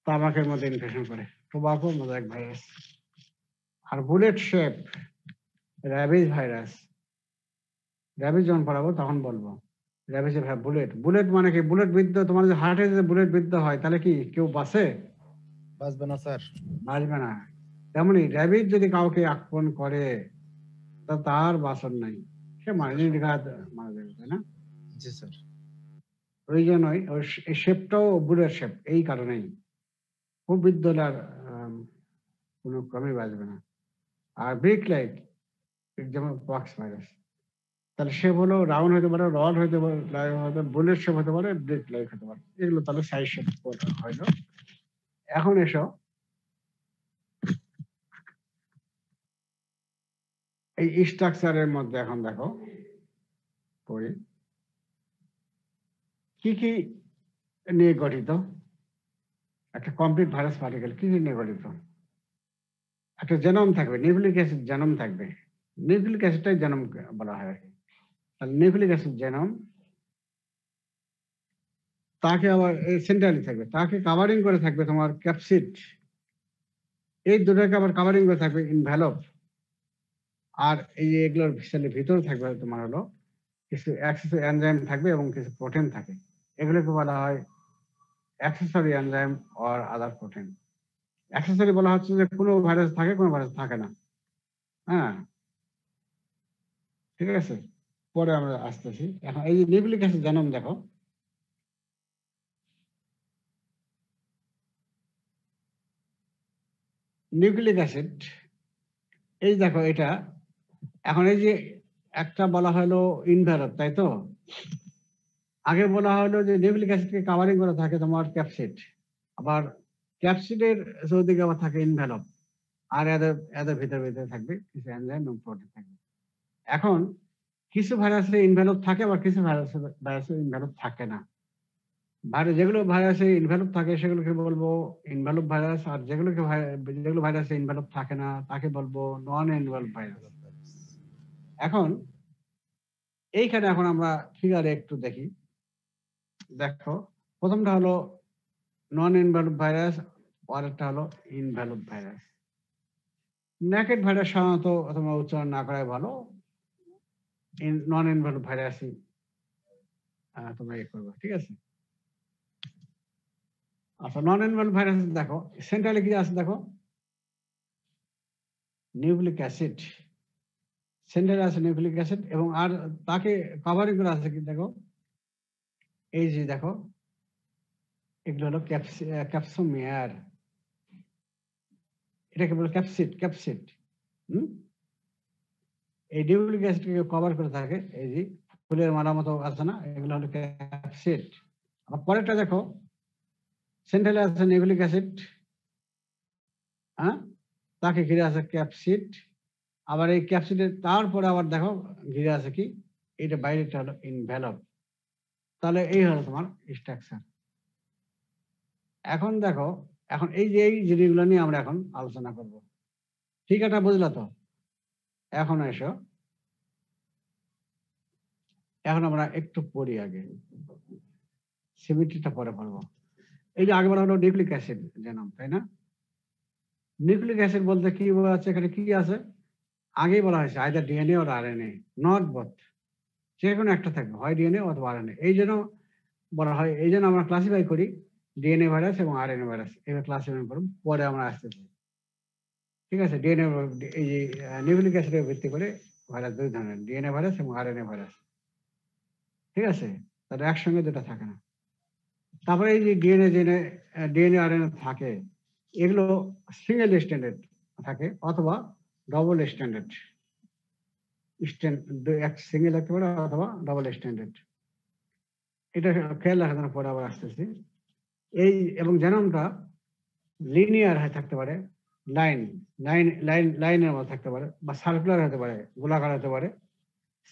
তামাকের মধ্যে ইনফেকশন করে, টোবাকো মোজাইক ভাইরাস। আর বুলেট শেপ র্যাবিজ ভাইরাস। র্যাবিজ যখন পড়াবো তখন বলবো র্যাবিজের বুলেট মানে কি, বুলেট বিদ্ধ, তোমার যে হার্টে যে বুলেট বিদ্ধ হয় তাহলে কি কেউ বাঁচে? বাঁচবে না স্যার। বাঁচবে না। তেমনি র্যাবিজ যদি কাউকে আক্রমণ করে তা তার বাঁচন নাই, সে মারা যাবে, তাই না? জি স্যার। ওই জন্যই এই শেপটাও বুলেট শেপ, এই কারণেই খুব বিদ্ধ হলে আর কোনো ক্রমে বাঁচবে না। আর ব্রিক লাইট যেমন পক্স ভাইরাস, তাহলে শেপ হলো রাউন্ড হতে পারে, রড হতে পারে, বুলেট শেপ হতে পারে, ব্রিক লাইট হতে পারে। এগুলো তাহলে সাইজ শেপ হইলো। এখন এসো এই স্ট্রাকচারের মধ্যে, এখন দেখো পড়ি কি কি নিয়ে গঠিত একটা কমপ্লিট ভাইরাস পার্টিকেল। কি কি নিয়ে গঠিত? একটা জেনম থাকবে, নিউক্লিক অ্যাসিড জেনম থাকবে। নিউক্লিক অ্যাসিডটাই জেনম বলা হয় আর কি। তাহলে নিউক্লিক অ্যাসিড জেনম, তাকে আবার সেন্ট্রালি থাকবে, তাকে কাভারিং করে থাকবে তোমার ক্যাপসিড। এই দুটোকে আবার কাভারিং করে থাকবে ইনভ্যালপ। আর এই যে এগুলোর ভিতরে থাকবে তোমার হলো কিছু এনজাইম থাকবে এবং কিছু প্রোটিন থাকে। এগুলোকে বলা হয় accessory enzyme or other protein. Accessory বলা হচ্ছে যে কোনো ভাইরাস থাকে, কোনো ভাইরাস থাকে না। হ্যাঁ, ঠিক আছে, পরে আমরা আসতেছি। এখন এই যে নিউক্লিক অ্যাসিড জেনম দেখো, নিউক্লিক অ্যাসিড এই দেখো এটা। এখন এই যে একটা বলা হলো ইনভ্যালপ, তাই তো? আগে বলা হলো যে নিউক্লিক অ্যাসিডকে কাভারিং করে থাকে তোমার ক্যাপসিড, আবার ক্যাপসিডের চৌদিকে আবার থাকে ইনভ্যালপ, আর এদের ভিতরে থাকবে কিছু এনজাইম এবং প্রোটিন থাকবে। এখন কিছু ভাইরাসে ইনভ্যালপ থাকে, আবার কিছু ভাইরাসে ইনভ্যালপ থাকে না। যেগুলো ভাইরাসে ইনভ্যালপ থাকে সেগুলোকে বলবো ইনভ্যালপ ভাইরাস, আর যেগুলো ভাইরাসে ইনভ্যালপ থাকে না তাকে বলবো নন ইনভ্যালপ ভাইরাস। এখন এইখানে এখন আমরা ফিগারে একটু দেখি। দেখো, প্রথমটা হলো নন ইনভ্যালপ ভাইরাস, আরেকটা হলো ইনভ্যালপ ভাইরাস। নেকেড ভাইরাস সাধারণত তোমরা উচ্চারণ না করাই ভালো, নন ইনভ্যালপ ভাইরাসই তোমরা ইয়ে করবে, ঠিক আছে? আচ্ছা, নন ইনভ্যালপ ভাইরাস দেখো সেন্ট্রালে কি আছে, দেখো নিউক্লিক অ্যাসিড। সেন্ট্রালে আছে নিউক্লিক অ্যাসিড এবং আর তাকে কভারিং করে আছে কি, দেখো এই যে দেখো এগুলো হলো ক্যাপসোমিয়ার। এটাকে বলে ক্যাপসিড। এই নিউক্লিক অ্যাসিডকে কভার করে থাকে, এই যে ফুলের মালা মতো আছে না, এগুলো হলো ক্যাপসিড। আর পরেরটা দেখো, সেন্ট্রালে আছে নিউক্লিক অ্যাসিড, হ্যাঁ, তাকে ঘিরে আছে ক্যাপসিড। আবার এই ক্যাপসিডের তারপরে আবার দেখো ঘিরে আছে কি, এটা বাইরেটা হলো ইনভ্যালপ। তাহলে এই হলো তোমার স্ট্রাকচার। এখন দেখো, এখন এই জিনিসগুলো নিয়ে আমরা এখন আলোচনা করব। ঠিক আছে, বুঝলা তো? এখন এসো, এখন আমরা একটু পড়ি, আগে সিমিট্রিটা পরে পড়বো। এই যে আগে বলা হলো নিউক্লিক অ্যাসিড জেনম, তাই না? নিউক্লিক অ্যাসিড বলতে কি আছে, এখানে কি আছে আগেই বলা হয়েছে, either DNA or RNA, not both, যে কোনো একটা থাকবে, হয় ডিএনএ অথবা আরএনএ। এই জন্য বলা হয়, এই জন্য আমরা ক্লাসিফাই করি ডিএনএ ভাইরাস এবং আরএনএ ভাইরাস, এবার ক্লাসিফাই করব, পরে আমরা আসতেছি, ঠিক আছে? ডিএনএ, এই যে নিউক্লিক অ্যাসিডের ভিত্তি করে ভাইরাস দুই ধরনের, ডিএনএ ভাইরাস এবং আরএনএ ভাইরাস, ঠিক আছে? তাহলে একসঙ্গে দুটা থাকে না। তারপরে এই যে ডিএনএ আরএনএ থাকে, এগুলো সিঙ্গেল স্ট্যান্ডার্ড থাকে অথবা ডবল স্ট্যান্ডার্ড। এক সিঙ্গেল থাকতে পারে অথবা ডবল স্ট্যান্ডার্ড। এটা খেয়াল রাখা যেন পরে আবার আসতেছি। এই এবং জেনোমটা লিনিয়ার হয়ে থাকতে পারে, লাইনের মধ্যে থাকতে পারে, বা সার্কুলার হতে পারে, গোলাকার হতে পারে,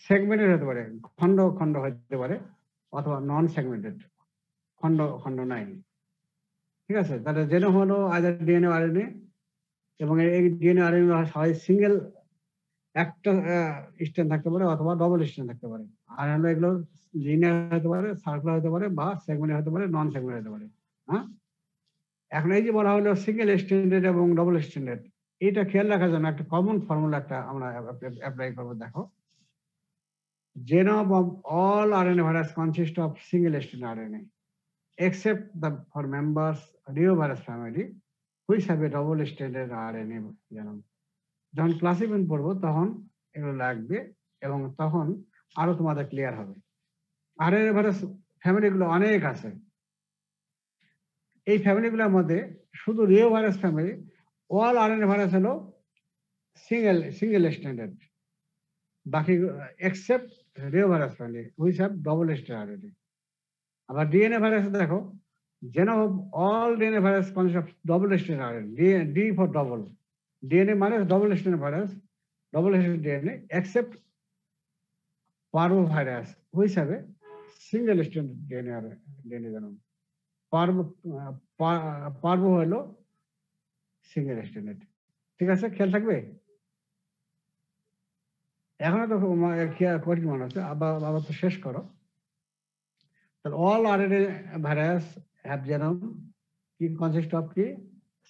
সেগমেন্টেড হতে পারে, খন্ড খন্ড হতে পারে, অথবা নন সেগমেন্টেড, খন্ড খন্ড নাই। ঠিক আছে, তাহলে জেনোম হলো আইদার ডিএনএ আরএনএ, এবং এই ডিএনএ আরএনএ হয় সিঙ্গেল একটা স্ট্যান্ড থাকতে পারে অথবা ডবল স্ট্যান্ড থাকতে পারে। আর হলো এগুলো লিনিয়ার হতে পারে, সার্কুলার হতে পারে, বা সেগমেন্ট হতে পারে, নন সেগমেন্ট হতে পারে। হ্যাঁ, এখন এই যে বলা হলো সিঙ্গেল স্ট্যান্ডার্ড এবং ডবল স্ট্যান্ডার্ড, এটা খেয়াল রাখার জন্য একটা কমন ফর্মুলা একটা আমরা অ্যাপ্লাই করবো। দেখো, genome of all RNA virus consists of single strand RNA except for members reovirus family which have a double stranded RNA genome. যখন ক্লাস 11 পড়বো তখন এগুলো লাগবে, এবং তখন আরো তোমাদের ক্লিয়ার হবে। RNA ভাইরাস ফ্যামিলি গুলো অনেক আছে। এই ফ্যামিলি গুলোর মধ্যে শুধু reovirus family, all RNA virus হলো সিঙ্গেল স্ট্যান্ডার্ড, বাকি except reovirus family which have double standard RNA। আবার ডিএনএ ভাইরাস দেখো, genome of all DNA virus consists of double stranded RNA, D for double, DNA মানে double stranded virus, double stranded DNA except parvovirus which have a single stranded DNA genome. পারবো হলো single standard. ঠিক আছে, খেয়াল থাকবে। এখনো তো কঠিন মনে হচ্ছে, আবার তো শেষ করো। তাহলে all RNA virus have genome কি কনসিস্ট অফ কি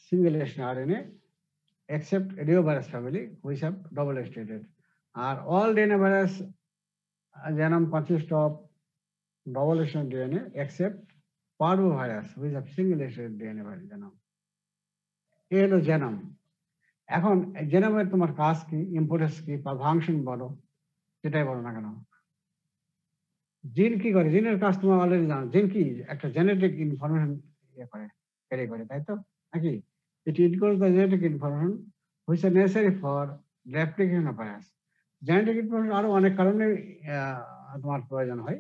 single standard RNA except reovirus family which have double stranded. আর all DNA virus genome consists of double stranded DNA except parvovirus which have single stranded DNA genome. এই হলো genome. এখন জেনোমের তোমার কাজ কি, importance কি, বা ফাংশন বলো, সেটাই বলো না কেন। জিন কি করে, জিনের কাজ তোমার অলরেডি জানো। জিন কি একটা জেনেটিক ইনফরমেশন ক্যারি করে, তাই তো নাকি? It encodes the genetic information which is necessary for replication of virus. Genetic information আরো অনেক কারণে তোমার প্রয়োজন হয়,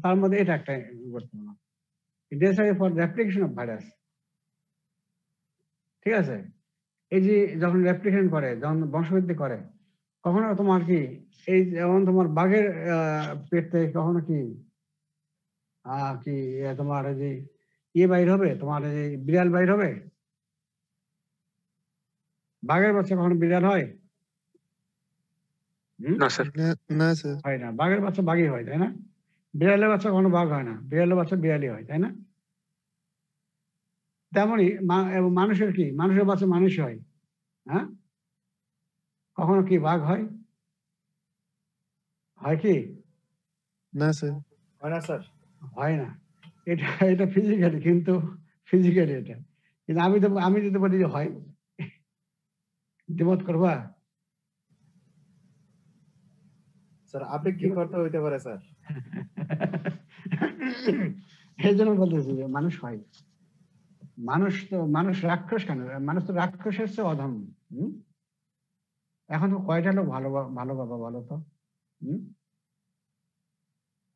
তার মধ্যে এটা একটা গুরুত্বপূর্ণ। Necessary for replication of virus. ঠিক আছে, এই যে যখন রেপ্লিকেশন করে, যখন বংশবৃদ্ধি করে, কখনো তোমার কি এই যেমন তোমার বাঘের পেট থেকে কখনো কি তোমার যে বাইর হবে, তোমার এই বিড়াল বাইর হবে? বাঘের বাচ্চা কখনো বিড়াল হয়? না স্যার। না স্যার। হয় না, বাঘের বাচ্চা বাঘই হয়, তাই না? বিড়ালের বাচ্চা কখনো বাঘ হয় না, বিড়ালের বাচ্চা বিড়ালই হয়, তাই না? তেমনই মানুষের কি, মানুষের বাচ্চা মানুষ হয়। হ্যাঁ, কখনো কি বাঘ হয়? হয় কি? না স্যার। হয় না স্যার। হয় না। এটা ফিজিক্যালি, কিন্তু ফিজিক্যালি এটা, কিন্তু আমি যদি বলি যে হয়, দ্বিমত করবা? স্যার আপেক্ষিক অর্থ হইতে পারে স্যার। এই জন্য বলতেছি যে মানুষ হয়। মানুষ রাক্ষস কেন? মানুষ তো রাক্ষসের চেয়ে অধম। এখন তো কয়টা লোক ভালো বাবা বলো তো?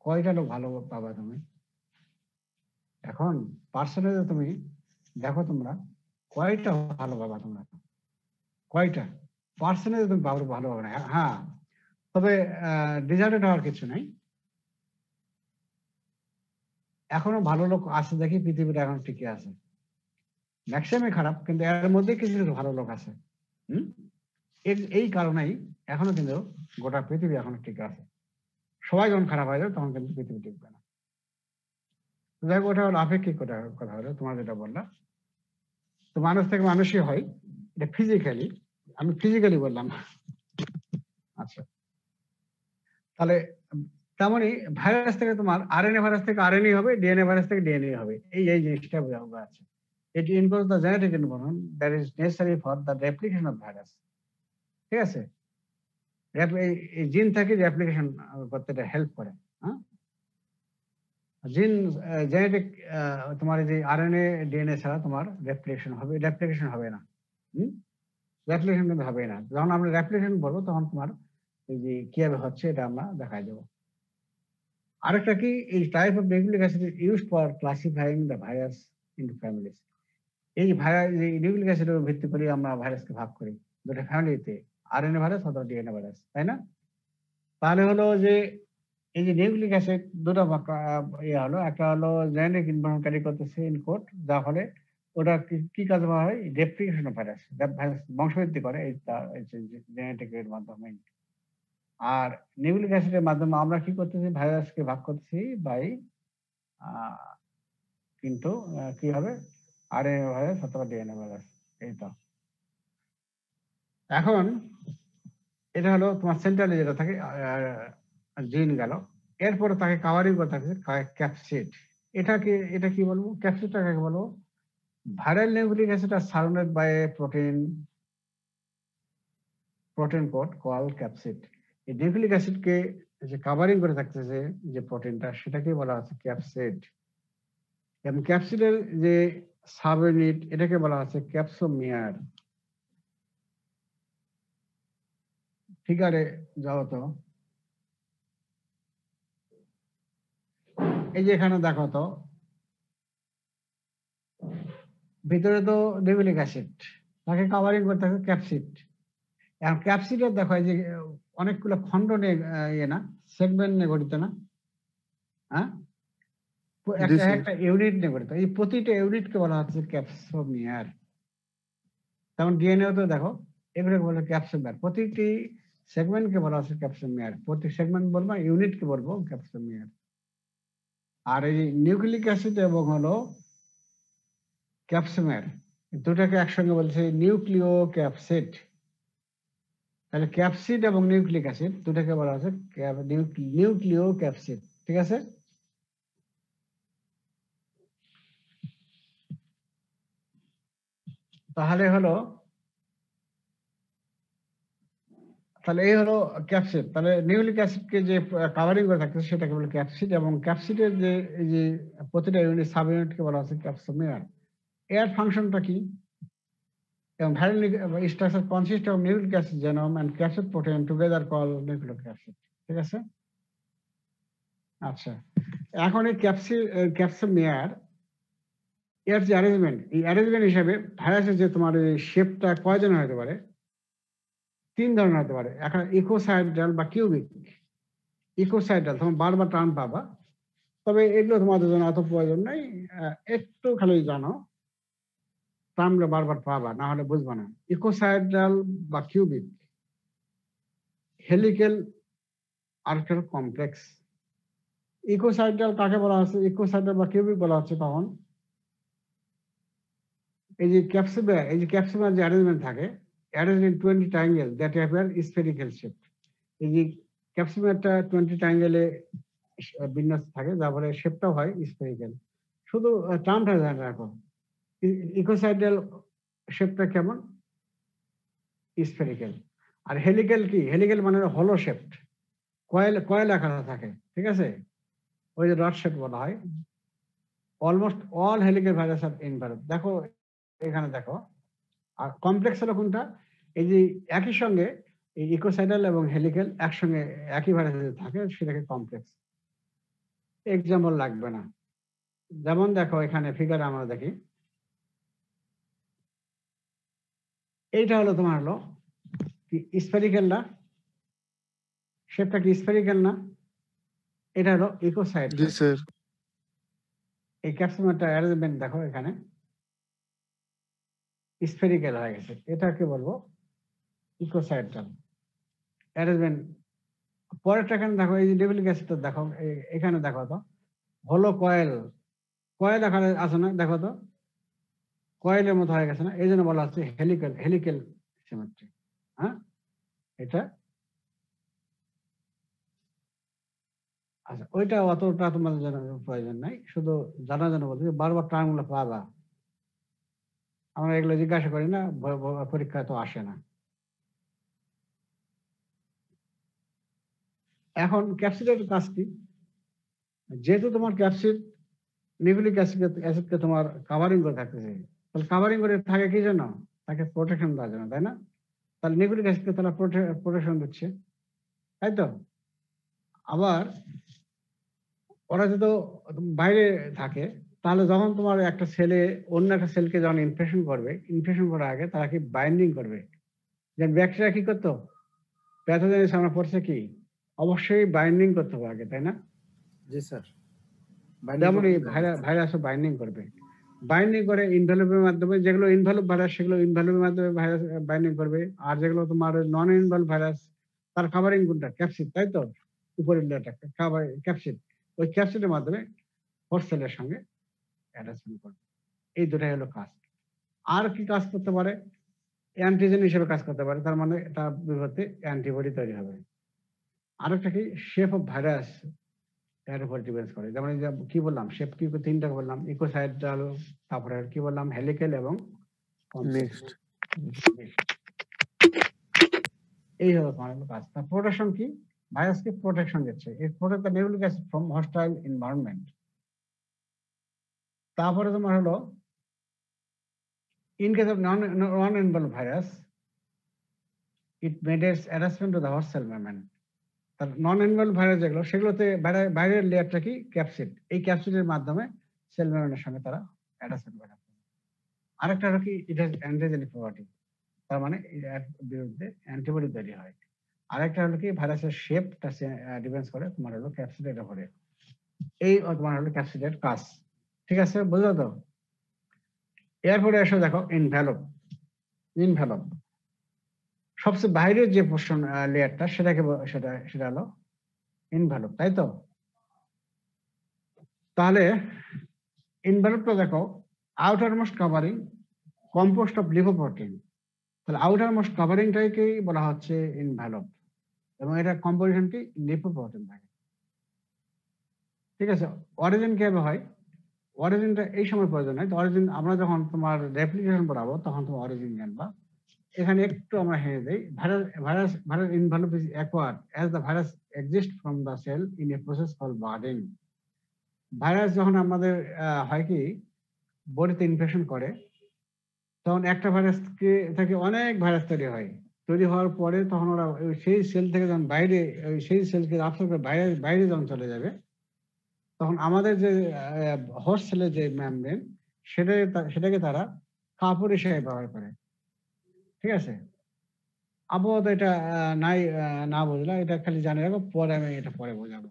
কয়টা লোক ভালো পাবা তুমি? এখন পার্সোনালি তুমি দেখো, তোমরা কয়টা ভালো পাবা? তোমরা কয়টা পার্সোনালি তুমি ভালো পাবে না? হ্যাঁ, তবে ডিজার্টেড হওয়ার কিছু নাই। এখনো ভালো লোক আছে দেখি পৃথিবীটা এখন টিকে আছে। ম্যাক্সিমামই খারাপ, কিন্তু এর মধ্যে কিছু কিছু ভালো লোক আছে। এই কারণেই এখনো কিন্তু গোটা পৃথিবী এখনো টিকে আছে। সবাই যখন খারাপ হয়ে যাবে তখন কিন্তু পৃথিবী টিকবে না। যাই হোক, ওটা হলো আপেক্ষিক কথা হলো তোমার যেটা বললা। তো মানুষ থেকে মানুষই হয়, এটা ফিজিক্যালি, আমি ফিজিক্যালি বললাম। আচ্ছা, তাহলে তেমনই ভাইরাস থেকে তোমার আরএনএ ভাইরাস থেকে আরএনএ হবে, ডিএনএ ভাইরাস থেকে ডিএনএ হবে। এই জিনিসটা বোঝা আছে। It encodes the genetic information that is necessary for the replication of virus. ঠিক আছে, জিন থেকে রেপ্লিকেশন করতে হেল্প করে। জিন জেনেটিক তোমার যে আরএনএ ডিএনএ ছাড়া তোমার রেপ্লিকেশন হবে না। রেপ্লিকেশন কিন্তু হবে না। যখন আমরা রেপ্লিকেশন বলবো তখন তোমার এই যে কিভাবে হচ্ছে এটা আমরা দেখাই দেবো। আরেকটা কি, এই type of nucleic acid is used for ক্লাসিফাইং the virus into families. এই ভাইরাস, এই নিউক্লিক অ্যাসিডের উপর ভিত্তি করে আমরা ভাইরাসকে ভাগ করি দুটো ফ্যামিলিতে, আরএনএ ভাইরাস অথবা ডিএনএ ভাইরাস, তাই না? তাহলে হলো যে এই যে নিউক্লিক অ্যাসিড দুটো ইয়ে হলো, একটা হলো জেনেটিক ইনফরমেশন ক্যারি করতেছে ইনকোড, যার ফলে ওটা কি কাজ করা হয়, রেপ্লিকেশন অফ ভাইরাস, ভাইরাস বংশবৃদ্ধি করে এই জেনেটিক এর মাধ্যমে। আর নিউক্লিক অ্যাসিডের মাধ্যমে আমরা কি করতেছি, ভাইরাসকে ভাগ করতেছি বাই কিন্তু কি হবে, আরএনএ ভাইরাস অথবা ডিএনএ ভাইরাস। এই তো এখন এটা হলো তোমার সেন্ট্রালে যেটা থাকে জিন গেল, এরপরে তাকে কাভারিং করে থাকে ক্যাপসিড। এটা কি বলবো, ক্যাপসিডটা কাকে বলবো? Viral nucleic acid are surrounded by a protein coat call capsid. এই নিউক্লিক অ্যাসিডকে যে কাভারিং করে থাকতেছে যে প্রোটিনটা, সেটাকে বলা হচ্ছে ক্যাপসিড। এবং ক্যাপসিডের যে সাব ইউনিট, এটাকে বলা হচ্ছে ক্যাপসোমিয়ার। ফিগারে যাও তো, এই যে এখানে দেখো তো, ভিতরে তো নিউক্লিক অ্যাসিড, তাকে কাভারিং করতে হবে ক্যাপসিড। এখন ক্যাপসিডের দেখো এই যে অনেকগুলো খণ্ড নিয়ে ইয়ে না, সেগমেন্ট নিয়ে গঠিত না, হ্যাঁ, একটা ইউনিট নিয়ে গঠিত। এই প্রতিটা ইউনিটকে বলা হচ্ছে ক্যাপসোমিয়ার। যেমন ডিএনএ তো দেখো, এগুলোকে বলে ক্যাপসোমিয়ার। প্রতিটি সেগমেন্টকে বলা হচ্ছে ক্যাপসোমিয়ার। প্রতি সেগমেন্ট বলবো, ইউনিটকে বলবো ক্যাপসোমিয়ার। আর এই নিউক্লিক অ্যাসিড এবং হলো ক্যাপসোমিয়ার, দুটাকে একসঙ্গে বলছে নিউক্লিও ক্যাপসিড। তাহলে ক্যাপসিড এবং নিউক্লিক অ্যাসিড দুটাকে বলা হচ্ছে নিউক্লিও ক্যাপসিড, ঠিক আছে? তাহলে এই হলো ক্যাপসিড। তাহলে নিউক্লিক অ্যাসিডকে যে কাভারিং করে থাকছে সেটাকে বলে ক্যাপসিড, এবং ক্যাপসিডের যে এই যে প্রতিটা ইউনিট, সাব ইউনিটকে বলা হচ্ছে ক্যাপসোমিয়ার। এর ফাংশনটা কি? এবং structure consist of nucleic acid genome and capsid protein together call nucleic acid, ঠিক আছে? আচ্ছা, এখন এই ক্যাপসোমিয়ার এর যে অ্যারেঞ্জমেন্ট, এই অ্যারেঞ্জমেন্ট হিসাবে ভাইরাসের যে তোমার শেপটা কয়জন হতে পারে, 3 ধরনের হতে পারে। এখন ইকোসাইডাল বা কিউবিক। ইকোসাইডাল তোমার বারবার টার্ম পাবা, তবে এগুলো তোমাদের জন্য এত প্রয়োজন নাই, একটু খালি জানো, টার্মগুলো বারবার পাবা, না হলে বুঝবা না। ইকোসাইডাল বা কিউবিক, হেলিক্যাল আর্কেল কমপ্লেক্স। ইকোসাইডাল কাকে বলা হচ্ছে, ইকোসাইডাল বা কিউবিক বলা হচ্ছে তখন এই যে ক্যাপসুলার যে অ্যারেঞ্জমেন্ট থাকে, arranged in 20 triangle that appear spherical shape. এই যে ক্যাপসুলারটা 20 ট্রায়াঙ্গেলে বিন্যাস থাকে, যার ফলে শেপটাও হয় স্ফেরিক্যাল। শুধু টার্মটা জানা রাখো, ইকোসাইডাল শেপটা কেমন, স্ফেরিক্যাল। আর হেলিক্যাল কি, হেলিক্যাল মানে হলো শেপড, কয়েল আকারে থাকে, ঠিক আছে? ওই যে রড শেপ বলা হয়। অলমোস্ট অল হেলিক্যাল ভাইরাস আর ইনভার্ট। দেখো এখানে দেখো, আর কমপ্লেক্স হলো কোনটা, এই যে একই সঙ্গে এই ইকোসাইডাল এবং হেলিক্যাল একসঙ্গে একই ভাইরাসে থাকে, সেটাকে কমপ্লেক্স। এক্সাম্পল লাগবে না, যেমন দেখো এখানে ফিগার আমরা দেখি, এইটা হলো তোমার হলো স্ফেরিক্যাল না, শেপটা কি স্ফেরিক্যাল না? এটা হলো ইকোসাইড। জি স্যার। এই ক্যাপসুলারটা অ্যারেঞ্জমেন্ট দেখো এখানে স্ফেরিক্যাল হয়ে গেছে, এটাকে বলবো ইকোসাইডাল অ্যারেঞ্জমেন্ট। পরেরটা এখানে দেখো, এই যে নিউক্লিক অ্যাসিডটা দেখো, এখানে দেখো তো হলো কয়েল আকারে আছে না, দেখো তো কয়েলের মতো হয়ে গেছে না, এই জন্য বলা হচ্ছে হেলিক্যাল সিমেট্রি। হ্যাঁ, এটা আচ্ছা, ওইটা অতটা তোমাদের জন্য প্রয়োজন নাই, শুধু জানার জন্য বলছি, বারবার টার্মগুলো পাবা, আমরা এগুলো জিজ্ঞাসা করি না, পরীক্ষা তো আসে না। এখন ক্যাপসিডের কাজ কি? যেহেতু তোমার ক্যাপসিড নিউক্লিক অ্যাসিডকে তোমার কাভারিং করে থাকতেছে, তাহলে কাভারিং করে থাকে কি জন্য? তাকে প্রোটেকশন দেওয়ার জন্য, তাই না? তাহলে নিউক্লিক অ্যাসিডকে তারা প্রোটেকশন দিচ্ছে। তাই তো? আবার ওরা যদি বাইরে থাকে, তাহলে যখন তোমার একটা সেলে অন্য একটা সেলকে যখন ইনফেকশন করবে, ইনফেকশন করার আগে তারা কি বাইন্ডিং করবে। যে ব্যাকটেরিয়া কি করতো, প্যাথোজেনিস আমরা পড়ছে কি, অবশ্যই বাইন্ডিং করতে হবে আগে, তাই না? জি স্যার। যেমনই ভাইরাসও বাইন্ডিং করবে, বাইন্ডিং করে ইনভ্যালভের মাধ্যমে, যেগুলো ইনভ্যালভ ভাইরাস সেগুলো ইনভ্যালভের মাধ্যমে ভাইরাস বাইন্ডিং করবে, আর যেগুলো তোমার নন ইনভ্যালভ ভাইরাস তার কাভারিং কোনটা, ক্যাপসিড, তাই তো? উপরের লেয়ারটা ক্যাপসিড, ওই ক্যাপসিডের মাধ্যমে হোস্ট সেলের সঙ্গে অ্যাটাচমেন্ট করবে। এই দুটাই হলো কাজ। আর কি কাজ করতে পারে? অ্যান্টিজেন হিসেবে কাজ করতে পারে, তার মানে তার বিপরীতে অ্যান্টিবডি তৈরি হবে। আরেকটা কি, শেপ অফ ভাইরাস এর উপর ডিপেন্ড করে। যেমন এই যে কি বললাম, শেপ কি তিনটা বললাম, ইকোসাইডাল, তারপরে কি বললাম, হেলিক্যাল এবং নেক্সট এই হলো তোমার কাজ। তার প্রোটেকশন কি, ভাইরাসকে প্রোটেকশন দিচ্ছে, it protect the nucleic acid from hostile environment. তারপরে তোমার হলো in case of non-involved virus, it mediates attachment to the host cell membrane. তার নন ইনভলভ ভাইরাস যেগুলো, সেগুলোতে বাইরের লেয়ারটা কি, ক্যাপসিড, এই ক্যাপসিডের মাধ্যমে সেল মেমব্রেনের সঙ্গে তারা অ্যাটাচমেন্ট করে। আরেকটা হলো কি, ইট হ্যাজ অ্যান্টিজেনিক প্রপার্টি, তার মানে এর বিরুদ্ধে অ্যান্টিবডি তৈরি হয়। আরেকটা হলো কি, ভাইরাসের শেপটা ডিপেন্ডস করে তোমার হলো ক্যাপসিডের উপরে। এই তোমার হলো ক্যাপসিডের কাজ। ঠিক আছে, বুঝলো তো? এরপরে এসে দেখো ইনভ্যালভ। ইনভ্যালভ সবচেয়ে বাইরের যে পোর্শন লেয়ারটা, সেটা হলো ইনভ্যালভ, তাই তো? তাহলে ইনভ্যালভটা দেখো, outer most covering compost of lipoprotein. তাহলে আউটার মোস্ট কাভারিংটাকেই বলা হচ্ছে ইনভ্যালভ, এবং এটা কম্পোজিশন কি, লিপোপ্রোটিন থাকে। ঠিক আছে, অরিজিন কিভাবে হয়, অরিজিনটা এই সময় প্রয়োজন হয়। অরিজিন আমরা যখন তোমার রেপ্লিকেশন পড়াবো তখন তোমার অরিজিন জানবা। এখানে একটু আমরা হেরে যাই। Virus envelope is acquired as the virus exist from the cell in a process called budding. Virus যখন আমাদের হয় কি, বডিতে ইনফেকশন করে, তখন একটা ভাইরাস থেকে অনেক ভাইরাস তৈরি হয়। তৈরি হওয়ার পরে তখন ওরা সেই সেল থেকে যখন বাইরে, সেই সেলকে আফসর করে বাইরে যখন চলে যাবে, তখন আমাদের যে হোস্ট সেলের যে মেমব্রেন, সেটাকে তারা কাপড় হিসেবে ব্যবহার করে। ঠিক আছে, আপাতত এটা নাই না বুঝলা, এটা খালি জানে রাখো, পরে আমি এটা পরে বোঝাবো।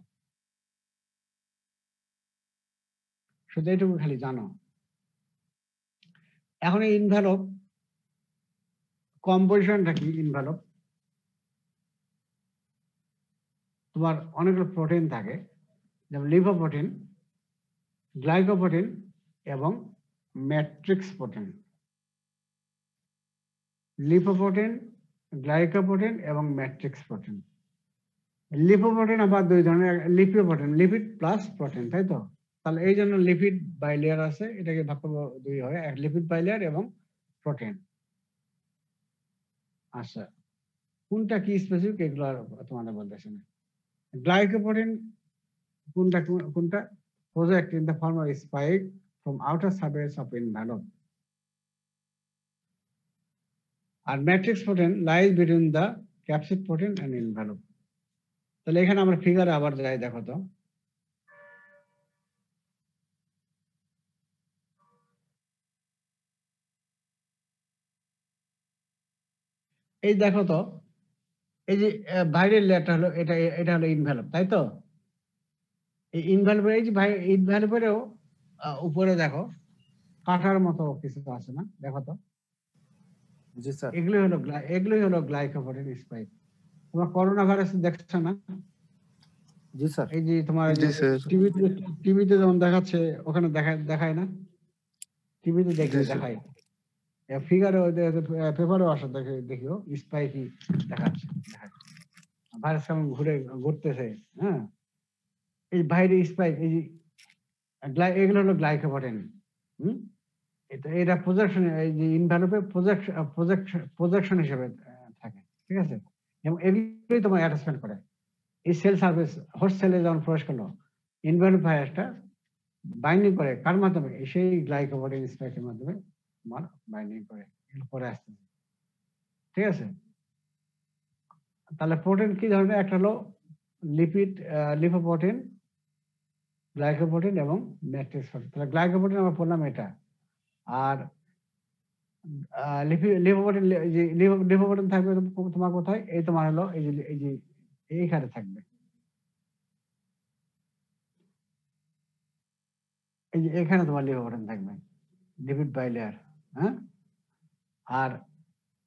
শুধু এইটুকু খালি জানো। এখন এই ইনভ্যালভ কম্পোজিশনটা কি, ইনভ্যালভ তোমার অনেকগুলো প্রোটিন থাকে, যেমন লিপোপ্রোটিন, গ্লাইকোপ্রোটিন এবং ম্যাট্রিক্স প্রোটিন। লিপোপ্রোটিন, গ্লাইকোপ্রোটিন এবং ম্যাট্রিক্স প্রোটিন। লিপোপ্রোটিন আবার দুই ধরনের, লিপিডোপ্রোটিন, লিপিড প্লাস প্রোটিন, তাই তো? তাহলে এই জন্য লিপিড বাইলেয়ার আছে, এটাকে ভাগ করবো দুই হয়, এক লিপিড বাইলেয়ার এবং প্রোটিন। আচ্ছা, কোনটা কি স্পেসিফিক এগুলো তোমাদের বলতেছে না। গ্লাইকোপ্রোটিন কোনটা project in the form of spike from outer surface of envelope, আর matrix protein lies between the capsid protein and envelope। তাহলে এখানে আমরা ফিগারে আবার যাই, দেখো তো। এই দেখো তো, এই যে বাইরের লেয়ারটা হলো এটা হলো ইনভ্যালভ, তাই তো? এই ইনভ্যালভের, এই যে ইনভ্যালভেরও উপরে দেখো কাঁটার মতো কিছু আছে না, দেখো তো। জি স্যার। এগুলোই হলো গ্লাইকোপ্রোটিন স্পাইক। তোমার করোনা ভাইরাস দেখছো না? জি স্যার। এই যে তোমার জি স্যার। টিভিতে যেমন দেখাচ্ছে, ওখানে দেখায় না? টিভিতে জি স্যার। দেখায়, ফিগারে পেপারেও আসা দেখিও স্পাইকি দেখাচ্ছে, ভাইরাস কেমন ঘুরতেছে। হ্যাঁ, এই বাইরে স্পাইক, এই যে এগুলো হলো গ্লাইকোপ্রোটিন। এটা প্রজেকশন, এই যে ইনভ্যালভে প্রজেকশন হিসেবে থাকে। ঠিক আছে, এবং এগুলোই তোমার অ্যাটাচমেন্ট করে। এই সেল সার্ভিস হোস্ট সেলে যখন প্রবেশ করলো, ইনভ্যালভ ভাইরাসটা বাইন্ডিং করে কার মাধ্যমে, সেই গ্লাইকোপ্রোটিন স্পাইকের মাধ্যমে তোমার বাইন্ডিং করে, পরে আসতে। ঠিক আছে, তাহলে প্রোটিন কি ধরনের? একটা হলো লিপিড, লিপোপ্রোটিন, গ্লাইকোপ্রোটিন এবং ম্যাট্রিক্স প্রোটিন। তাহলে গ্লাইকোপ্রোটিন আমরা বললাম এটা। আর লিপোপ্রোটিন, যে লিপোপ্রোটিন থাকবে তোমার কোথায়? এই তোমার হলো এই যে এইখানে থাকবে, এই যে এখানে তোমার লিপোপ্রোটিন থাকবে, লিপিড বাইলেয়ার। হ্যাঁ, আর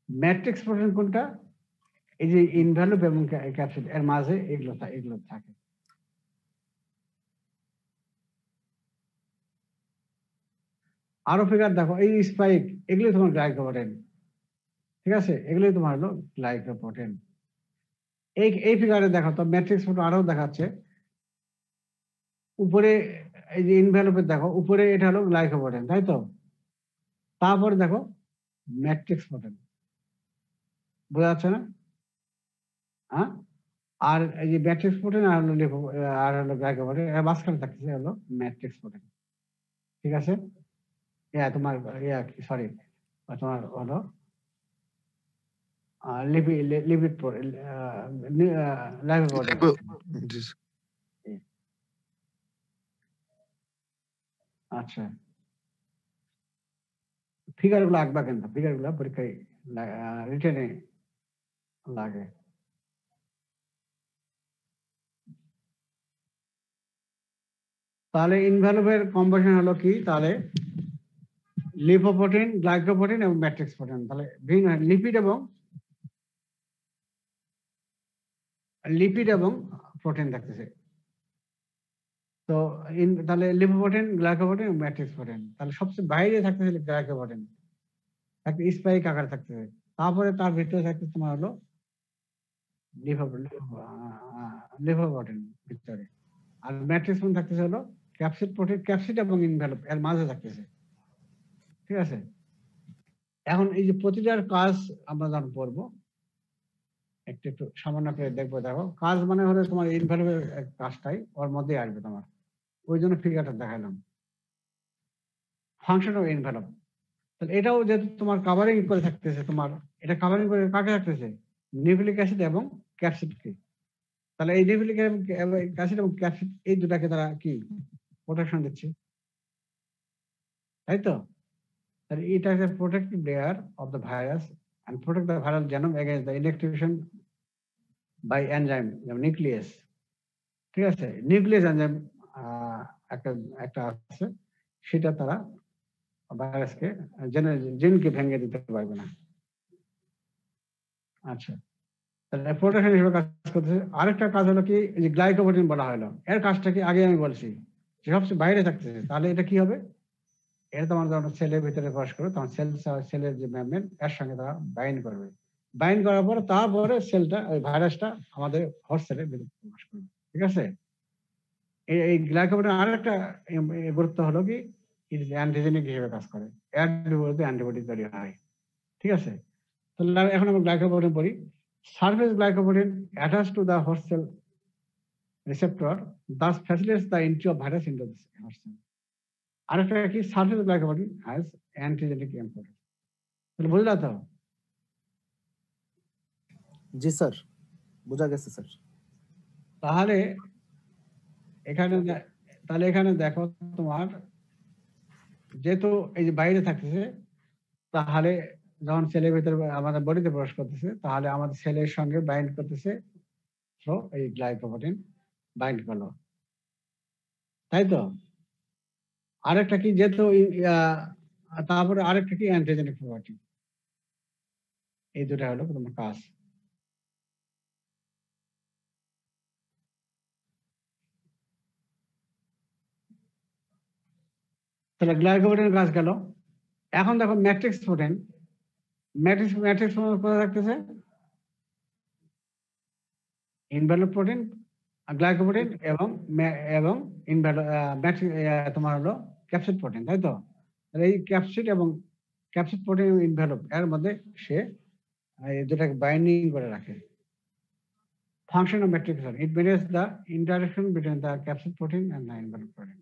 ম্যাট্রিক্স প্রোটিন কোনটা? এই যে ইনভ্যালুপ এবং ক্যাপসিড এর মাঝে এগুলো থাকে। আরো ফিগার দেখো, এই স্পাইক এগুলো তোমার গ্লাইকোপ্রোটিন, ঠিক আছে, এগুলোই তোমার হলো গ্লাইকোপ্রোটিন। এই ফিগারে দেখো তো ম্যাট্রিক্স প্রোটিন আরো দেখাচ্ছে। উপরে এই যে ইনভ্যালুপের দেখো, উপরে এটা হলো গ্লাইকোপ্রোটিন, তাই তো? তারপরে দেখো ম্যাট্রিক্স প্রোটিন, বোঝা যাচ্ছে না? হ্যাঁ, আর এই যে ম্যাট্রিক্স প্রোটিন আর হলো গ্লাইকোপ্রোটিন, এর মাঝখানে থাকতেছে হলো ম্যাট্রিক্স প্রোটিন, ঠিক আছে? তোমার সরি, তোমার হলো লিপিড লাইপোপ্রোটিন। জি স্যার। আচ্ছা, ফিগার গুলো আঁকবা কেন? ফিগার গুলো পরীক্ষায় রিটেনে লাগে। তাহলে ইনভ্যালুপের কম্বিনেশন হলো কি? তাহলে লিপোপ্রোটিন, গ্লাইকোপ্রোটিন এবং ম্যাট্রিক্স প্রোটিন। তাহলে লিপিড এবং প্রোটিন থাকতেছে। তো তাহলে লিপোপ্রোটিন, গ্লাইকোপ্রোটিন এবং ম্যাট্রিক্স প্রোটিন। তাহলে সবচেয়ে বাইরে থাকতেছে গ্লাইকোপ্রোটিন, একটা স্পাইক আকারে থাকতেছে। তারপরে তার ভিতরে থাকতেছে তোমার হলো লিপোপ্রোটিন ভিতরে। আর ম্যাট্রিক্স প্রোটিন থাকতেছে হলো ক্যাপসিড প্রোটিন, ক্যাপসিড এবং ইনভ্যালুপ এর মাঝে থাকতেছে, ঠিক আছে? এখন এই যে প্রতিটার কাজ আমরা যখন পড়বো, একটু সামান্য করে দেখবো। দেখো, কাজ মানে হলো তোমার ইনভ্যালুপের কাজটাই ওর মধ্যে আসবে তোমার, ওই জন্য ফিগারটা দেখালাম। ফাংশন অফ এনভেলপ, তাহলে এটাও যেহেতু তোমার কাভারিং করে থাকতেছে, তোমার এটা কাভারিং করে কাকে থাকতেছে? নিউক্লিক অ্যাসিড এবং ক্যাপসিডকে। তাহলে এই নিউক্লিক অ্যাসিড এবং ক্যাপসিড এই দুটাকে তারা কি প্রোটেকশন দিচ্ছে, তাই তো? তাহলে এটা is a protective layer of the virus and protect the viral genome against the inactivation by enzyme, যেমন নিউক্লিয়াস, ঠিক আছে? নিউক্লিয়াস এনজাইম একটা একটা আছে, সেটা তারা ভাইরাসকে জিনকে ভেঙে দিতে পারবে না। আচ্ছা, তাহলে প্রোটেকশন হিসেবে কাজ করতেছে। আরেকটা কাজ হলো কি, এই যে গ্লাইকোপ্রোটিন বলা হলো, এর কাজটা কি আগে আমি বলছি, যে সবচেয়ে বাইরে থাকতেছে। তাহলে এটা কি হবে? এটা তোমার যখন সেলের ভিতরে প্রবেশ করবে, তখন সেলের যে মেমব্রেন এর সঙ্গে তারা বাইন্ড করবে। বাইন্ড করার পরে তারপরে সেলটা, ওই ভাইরাসটা আমাদের হোস্ট সেলের ভিতরে প্রবেশ করবে, ঠিক আছে? এই গ্লাইকোপ্রোটিন আরেকটা গুরুত্ব হলো কি, ইট ইজ অ্যান্টিজেনিক হিসেবে কাজ করে, এর বিপরীতে অ্যান্টিবডি তৈরি হয়, ঠিক আছে? তাহলে এখন আমরা গ্লাইকোপ্রোটিন পড়ি। Surface glycoprotein attach to the host cell receptor, thus facilitates the entry of virus into the host cell. আরেকটা কি, surface glycoprotein has antigenic importance. তাহলে বুঝলা তো? জি স্যার, বোঝা গেছে স্যার। তাহলে এখানে দেখো তোমার, যেহেতু এই যে বাইরে থাকতেছে, তাহলে যখন সেলের ভিতরে আমাদের বডিতে প্রবেশ করতেছে, তাহলে আমাদের সেলের সঙ্গে বাইন্ড করতেছে, তো এই গ্লাইকোপ্রোটিন বাইন্ড করলো, তাই তো? আরেকটা কি, যেহেতু তারপরে আরেকটা কি, অ্যান্টিজেনিক প্রপার্টি। এই দুটা হলো তোমার কাজ। তাহলে গ্লাইকোপ্রোটিনের কাজ গেল। এখন দেখো ম্যাট্রিক্স প্রোটিন, ম্যাট্রিক্স কোথায় থাকতেছে? ইনভ্যালুপ প্রোটিন, গ্লাইকোপ্রোটিন এবং তোমার হলো ক্যাপসিড প্রোটিন, তাই তো? তাহলে এই ক্যাপসিড প্রোটিন ইনভ্যালুপ এর মধ্যে সে এই দুটাকে বাইন্ডিং করে রাখে। Function of matrix, it maintains the interaction between the capsid protein and the envelope protein,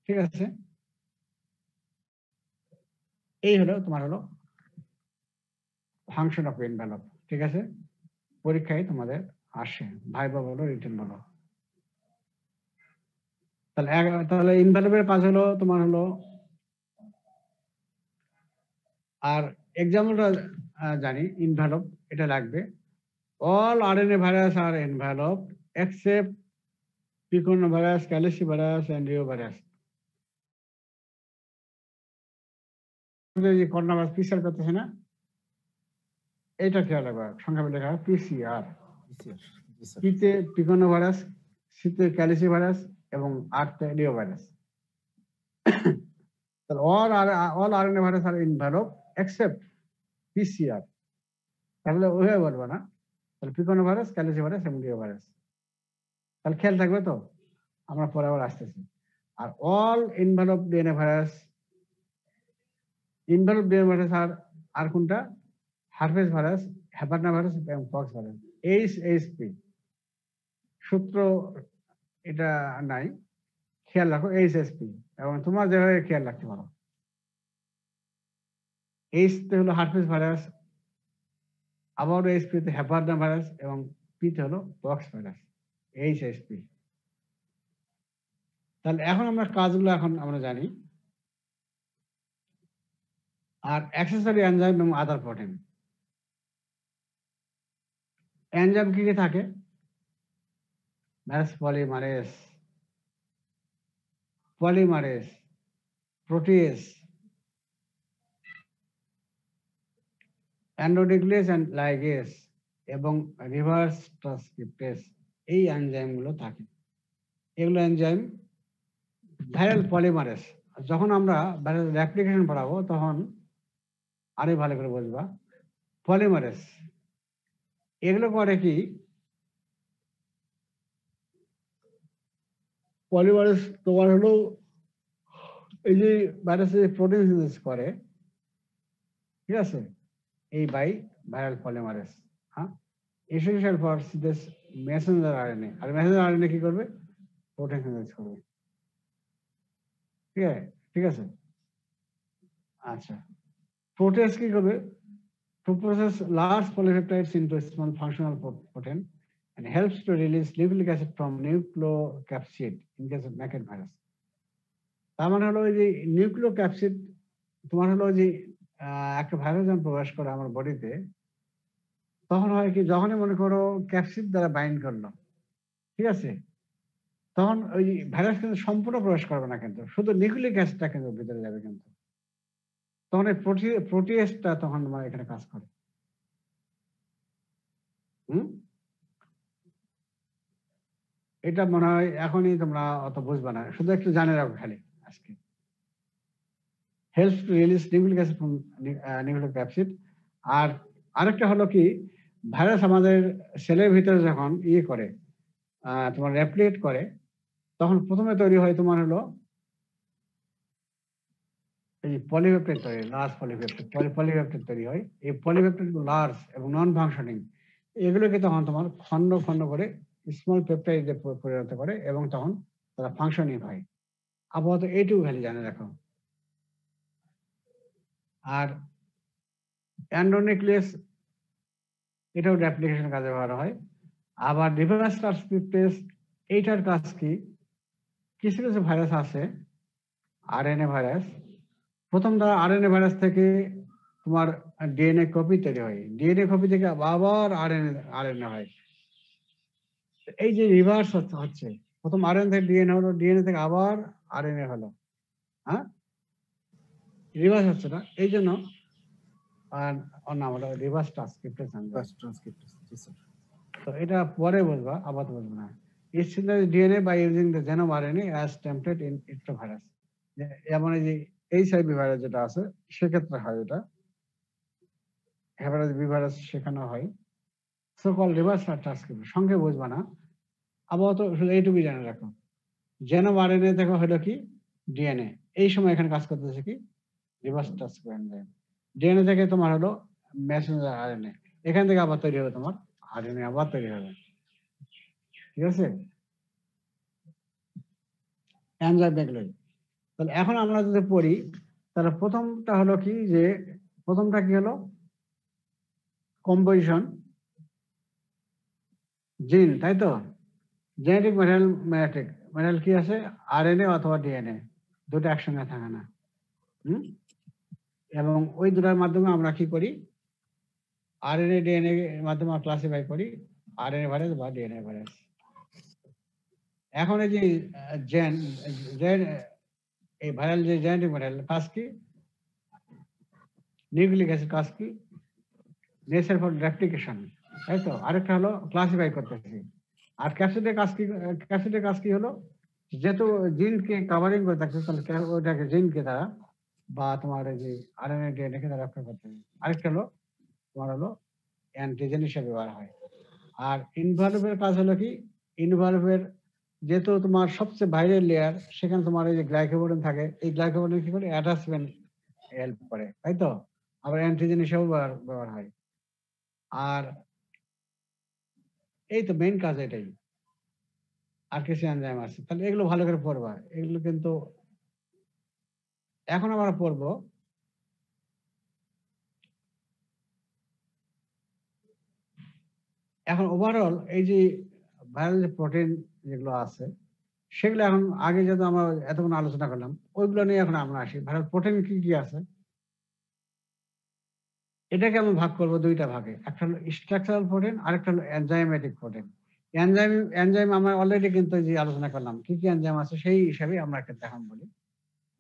ঠিক আছে? এই হলো তোমার হলো ফাংশন অফ এনভেলপ, ঠিক আছে? পরীক্ষায় তোমাদের আসে, ভাইবা বলো রিটেন বলো। তাহলে ইনভ্যালভের কাজ হলো তোমার হলো, আর এক্সাম্পলটা জানি ইনভ্যালভ, এটা লাগবে। All RNA virus are envelope except picornavirus, calicivirus and reovirus. যে করোনা ভাইরাস পিসিআর করতেছে না, এইটা খেয়াল রাখবা, সংখ্যা লেখা পিসিআর। জি স্যার। পিতে পিকোনোভাইরাস, সিতে ক্যালিসিভাইরাস এবং আরতে রিওভাইরাস। তাহলে all RNA ভাইরাস আর ইনভ্যালভ এক্সেপ্ট পিসিআর, তাহলে ওইভাবে বলবো না, তাহলে পিকোনোভাইরাস, ক্যালিসিভাইরাস এবং রিওভাইরাস। তাহলে খেয়াল থাকবে তো, আমরা পরে আবার আসতেছি। আর all envelope DNA virus, envelope DNA virus আর কোনটা, হারপেস ভাইরাস, হ্যাপারনা ভাইরাস এবং পক্স ভাইরাস। এইচএসপি সূত্র এটা নাই, খেয়াল রাখো এইচএসপি, এবং তোমার যেভাবে খেয়াল রাখতে পারো। এইচতে হলো হারপেস ভাইরাস, আবার এইচপিতে হ্যাপারনা ভাইরাস এবং পিতে হলো পক্স ভাইরাস, এইচএসপি। তাহলে এখন আমরা কাজগুলো আমরা জানি। আর অ্যাক্সেসরি এনজাইম এবং আদার প্রোটিন। এনজাইম কি কি থাকে, পলিমারেজ, প্রোটিয়েজ, অ্যান্ডোনিউক্লিয়েস এন্ড লাইগেজ এবং রিভার্স ট্রান্সক্রিপ্টেজ, এই এনজাইম গুলো থাকে। এগুলো এনজাইম ভাইরাল পলিমারেজ। যখন আমরা ভাইরাল রেপ্লিকেশন পড়াবো তখন আরো ভালো করে বুঝবা। পলিমারেজ এগুলো করে কি, পলিমারেজ তোমার হলো এই যে ভাইরাসের প্রোটিন সিনথেসিস করে, ঠিক আছে, এই ভাইরাল পলিমারেজ। হ্যাঁ, essential for synthesis messenger RNA. আর মেসেঞ্জার আরএনএ কি করবে, প্রোটিন সিনথেসিস করবে। ঠিক আছে। আচ্ছা, প্রোটিয়েজ কি করবে, to process large polypeptides into a small functional protein and helps to release nucleic acid from nucleocapsid in case of naked virus. তার মানে হলো যে নিউক্লিওক্যাপসিড, তোমার হলো যে একটা ভাইরাস যখন প্রবেশ করে আমার বডিতে, তখন হয় কি, যখনই মনে করো ক্যাপসিড দ্বারা বাইন্ড করলো, ঠিক আছে, তখন ওই ভাইরাস কিন্তু সম্পূর্ণ প্রবেশ করবে না, কিন্তু শুধু নিউক্লিক অ্যাসিডটা কিন্তু ভিতরে যাবে। কিন্তু তখন এই প্রোটিয়েজটা তখন তোমার এখানে কাজ করে। এটা মনে হয় এখনই তোমরা অত বুঝবে না, শুধু একটু জানে রাখো খালি আজকে। Helps to release nucleic acid from nucleocapsid. আর আরেকটা হলো কি, ভাইরাস আমাদের সেলের ভিতরে যখন করে তোমার রেপ্লিকেট করে, তখন প্রথমে তৈরি হয় তোমার হলো এই পলিপেপটাইড তৈরি, লার্জ পলিপেপটাইড তৈরি হয়। এই পলিপেপটাইড লার্জ এবং নন ফাংশনিং, এগুলোকে তখন তোমার খন্ড খন্ড করে স্মল পেপটাইডে পরিণত করে এবং তখন তারা ফাংশনিং হয়। আপাতত এইটুকু খালি জানে রাখো। আর অ্যান্ডোনিউক্লিয়াস, এটাও রেপ্লিকেশন কাজে ব্যবহার হয়। আবার রিভার্স ট্রান্সক্রিপ্টেজ, এইটার কাজ কি, কিছু কিছু ভাইরাস আছে আরএনএ ভাইরাস, প্রথম তারা আরএনএ ভাইরাস থেকে তোমার ডিএনএ কপি তৈরি হয়, ডিএনএ কপি থেকে আবার আরএনএ হয়। এই যে রিভার্স হচ্ছে, প্রথম আরএনএ থেকে ডিএনএ হলো, ডিএনএ থেকে আবার আরএনএ হলো, হ্যাঁ, রিভার্স হচ্ছে না, এই জন্য নাম হলো রিভার্স ট্রান্সক্রিপ্টেজ। তো এটা পরে বুঝবা, আবার বুঝবো না। DNA by using the genome RNA as template in retrovirus. যেমন এই যে এইচআইভি ভাইরাস যেটা আছে, সেক্ষেত্রে হয় এটা, হেপাটাইটিস বি ভাইরাস সেখানে হয়। সো কল রিভার্স ট্রান্সক্রিপ্টেড, সঙ্গে বুঝবা না, আপাতত শুধু এইটুকুই জানে রাখো। জেনোম আরএনএ থেকে হলো কি ডিএনএ, এই সময় এখানে কাজ করতেছে কি রিভার্স ট্রান্সক্রিপ্টেড। ডিএনএ থেকে তোমার হলো মেসেঞ্জার আরএনএ, এখান থেকে আবার তৈরি হবে তোমার আরএনএ, আবার তৈরি হবে, ঠিক আছে। এনজাইম এগুলোই। তাহলে এখন আমরা যদি পড়ি, তাহলে প্রথমটা হলো কি, যে প্রথমটা কি হলো কম্পোজিশন, জিন, তাই তো? জেনেটিক ম্যাটেরিয়াল, ম্যাটেরিয়াল কি আছে? আরএনএ অথবা ডিএনএ, দুটো একসঙ্গে থাকে না। এবং ওই দুটার মাধ্যমে আমরা কি করি? আরএনএ ডিএনএ এর মাধ্যমে ক্লাসিফাই করি আরএনএ ভাইরাস বা ডিএনএ ভাইরাস। এখন এই যে জেন এই ভাইরাল যে জেনেটিক ম্যাটেরিয়াল কাজ কি? নিউক্লিক অ্যাসিড কাজ কি? নেচার ফর রেপ্লিকেশন, তাই তো? আরেকটা হলো ক্লাসিফাই করতেছি। আর ক্যাপসিডের কাজ কি? ক্যাপসিডের কাজ কি হলো? যেহেতু জিনকে কাভারিং করে থাকছে, তাহলে ওটাকে জিনকে তারা বা তোমার এই যে আরএনএ ডিএনএ কে তারা রক্ষা করতে হবে। আরেকটা হলো তোমার হলো অ্যান্টিজেন হিসেবে ব্যবহার হয়। আর ইনভলভের কাজ হলো কি? ইনভলভের যেহেতু তোমার সবচেয়ে বাইরের লেয়ার, সেখানে তোমার এই যে গ্লাইকোপ্রোটিন থাকে, এই গ্লাইকোপ্রোটিন কি করে? অ্যাটাচমেন্ট হেল্প করে, তাই তো? আবার অ্যান্টিজেন হিসেবেও ব্যবহার হয়। আর এই তো মেইন কাজ এটাই। আর কিছু এনজাইম আছে, তাহলে এগুলো ভালো করে পড়বা। এগুলো কিন্তু এখন আমরা পড়বো এখন ওভারঅল এই যে ভাইরাল যে প্রোটিন যেগুলো আছে, সেগুলো এখন আগে যেহেতু আমরা এতক্ষণ আলোচনা করলাম, ওইগুলো নিয়ে এখন আমরা আসি। ভাইরাল প্রোটিন কি কি আছে? এটাকে আমি ভাগ করবো দুইটা ভাগে। একটা হলো স্ট্রাকচারাল প্রোটিন, আরেকটা হলো এনজাইমেটিক প্রোটিন। এনজাইম আমরা অলরেডি কিন্তু যে আলোচনা করলাম কি কি এনজাইম আছে, সেই হিসাবে আমরা কিন্তু এখন বলি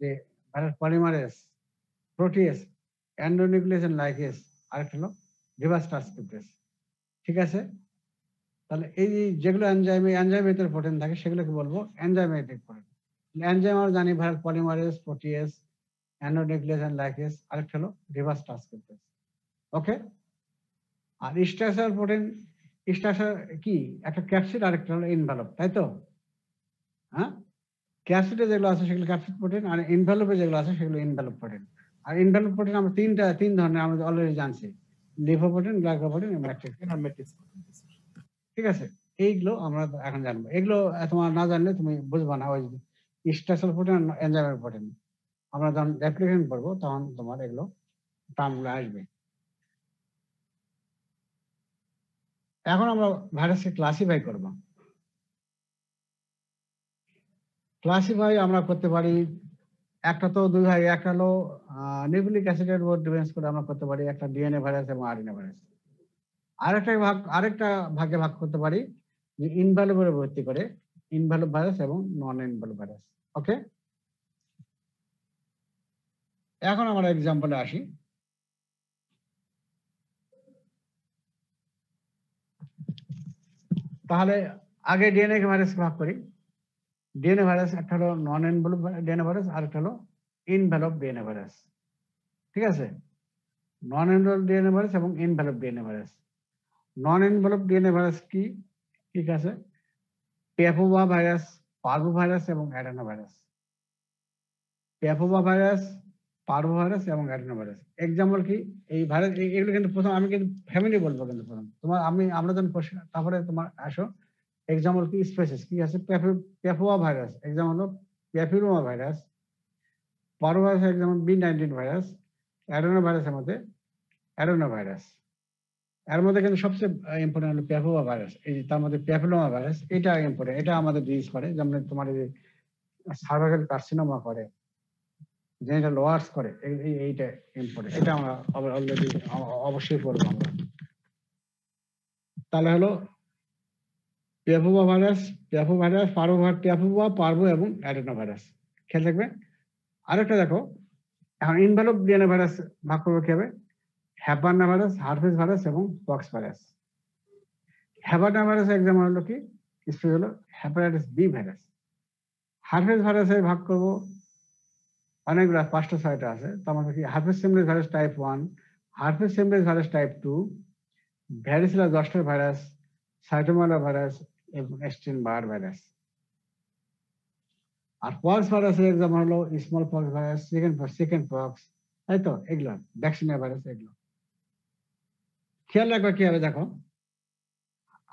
যে ভাইরাল পলিমারেজ, প্রোটিয়েজ, এন্ডোনিউক্লিয়েস লাইগেজ, আরেকটা হলো রিভার্স ট্রান্সক্রিপ্টেজ। ঠিক আছে? তাহলে এই যেগুলো এনজাইমের ভিতরে প্রোটিন থাকে, সেগুলোকে বলবো এনজাইমেটিক প্রোটিন। এনজাইম আমরা জানি ভাইরাল পলিমারেজ, প্রোটিয়েজ, এন্ডোনিউক্লিয়েস লাইগেজ, আরেকটা হলো রিভার্স ট্রান্সক্রিপ্টেজ। ওকে? আর স্ট্রাকচারাল প্রোটিন, স্ট্রাকচার কি? একটা ক্যাপসিড, আরেকটা হলো ইনভেলপ, তাই তো? হ্যাঁ, ক্যাপসিডে যেগুলো আছে সেগুলো ক্যাপসিড প্রোটিন, আর ইনভেলপে যেগুলো আছে সেগুলো ইনভেলপ প্রোটিন। আর ইনভেলপ প্রোটিন আমরা তিন ধরনের আমরা অলরেডি জানছি, লিপোপ্রোটিন, গ্লাইকোপ্রোটিন এবং ল্যাকটিক। ঠিক আছে? এইগুলো আমরা এখন জানবো। এগুলো তোমার না জানলে তুমি বুঝবা না। ওই স্ট্রাকচারাল প্রোটিন, এনজাইমের প্রোটিন আমরা যখন অ্যাপ্লিকেশন করবো, তখন তোমার এগুলো টার্মগুলো আসবে। এখন আমরা ভাইরাসকে ক্লাসিফাই করব। ক্লাসিফাই আমরা করতে পারি একটা তো দুই ভাগে, একটা হলো নিউক্লিক অ্যাসিডের উপর ডিপেন্ড করে আমরা করতে পারি, একটা ডিএনএ ভাইরাস এবং আরএনএ ভাইরাস। আরেকটা ভাগে ভাগ করতে পারি যে ইনভ্যালুয়েবল ভিত্তি করে, ইনভ্যালুয়েবল ভাইরাস এবং নন ইনভ্যালুয়েবল ভাইরাস। ওকে, এখন আমরা এক্সাম্পলে আসি। তাহলে আগে ডিএনএ ভাইরাস ভাগ করি। ডিএনএ ভাইরাস একটা হলো নন ইনভ্যালুয়েবল ডিএনএ ভাইরাস, আর একটা হলো ইনভ্যালুয়েবল ডিএনএ ভাইরাস। ঠিক আছে? নন ইনভ্যালুয়েবল ডিএনএ ভাইরাস এবং enveloped DNA virus. Non enveloped DNA virus কি? ঠিক আছে, প্যাপোভা ভাইরাস, পার্ভো ভাইরাস এবং adeno virus. Papova virus, parvo virus এবং অ্যাডেনো ভাইরাস। এক্সাম্পল কি? এই ভাইরাস এগুলো কিন্তু প্রথম আমি কিন্তু ফ্যামিলি বলবো, কিন্তু প্রথম তোমার আমরা যখন তারপরে তোমার আসো এক্সাম্পল কি, স্পেসিস কি আছে। প্যাপোভা ভাইরাস এক্সাম্পল হলো papilloma virus, parvo virus example B19 virus, adeno ভাইরাসের মধ্যে অ্যাডেনো ভাইরাস। এর মধ্যে কিন্তু সবচেয়ে ইম্পর্টেন্ট হলো প্যাপোভা ভাইরাস। এই তার মধ্যে প্যাপিলোমা ভাইরাস, এটা ইম্পর্টেন্ট, এটা আমাদের ডিজিজ করে, যেমন তোমার এই সার্ভাইকাল কার্সিনোমা করে, জেনিটাল ওয়ার্স করে, এইটা ইম্পর্টেন্ট, এটা আমরা অলরেডি অবশ্যই পড়বো আমরা। তাহলে হলো প্যাপোভা ভাইরাস, প্যাপোভা, পার্ভো এবং অ্যাডেনো ভাইরাস। খেয়াল থাকবে। আরেকটা দেখো, এখন ইনভ্যালুয়েবল ডিএনএ ভাইরাস ভাগ করবো কি হবে? হ্যাপারনা ভাইরাস, হার্পিস ভাইরাস এবং pox virus. Hepadna virus example হলো কি, স্পেস হলো হেপাটাইটিস বি ভাইরাস। হার্পিস ভাইরাসের ভাগ করবো অনেকগুলো, 5টা 6টা আছে। তার মধ্যে কি herpes simplex virus type 1, herpes simplex virus type 2, varicella zoster virus, cytomegalo virus এবং এস্টিন বার ভাইরাস। আর পক্স ভাইরাসের এক্সাম্পল হলো small pox virus, chicken pox, তাই তো? এগুলো ভ্যাকসিনিয়া ভাইরাস। এগুলো খেয়াল রাখবে কি হবে দেখো,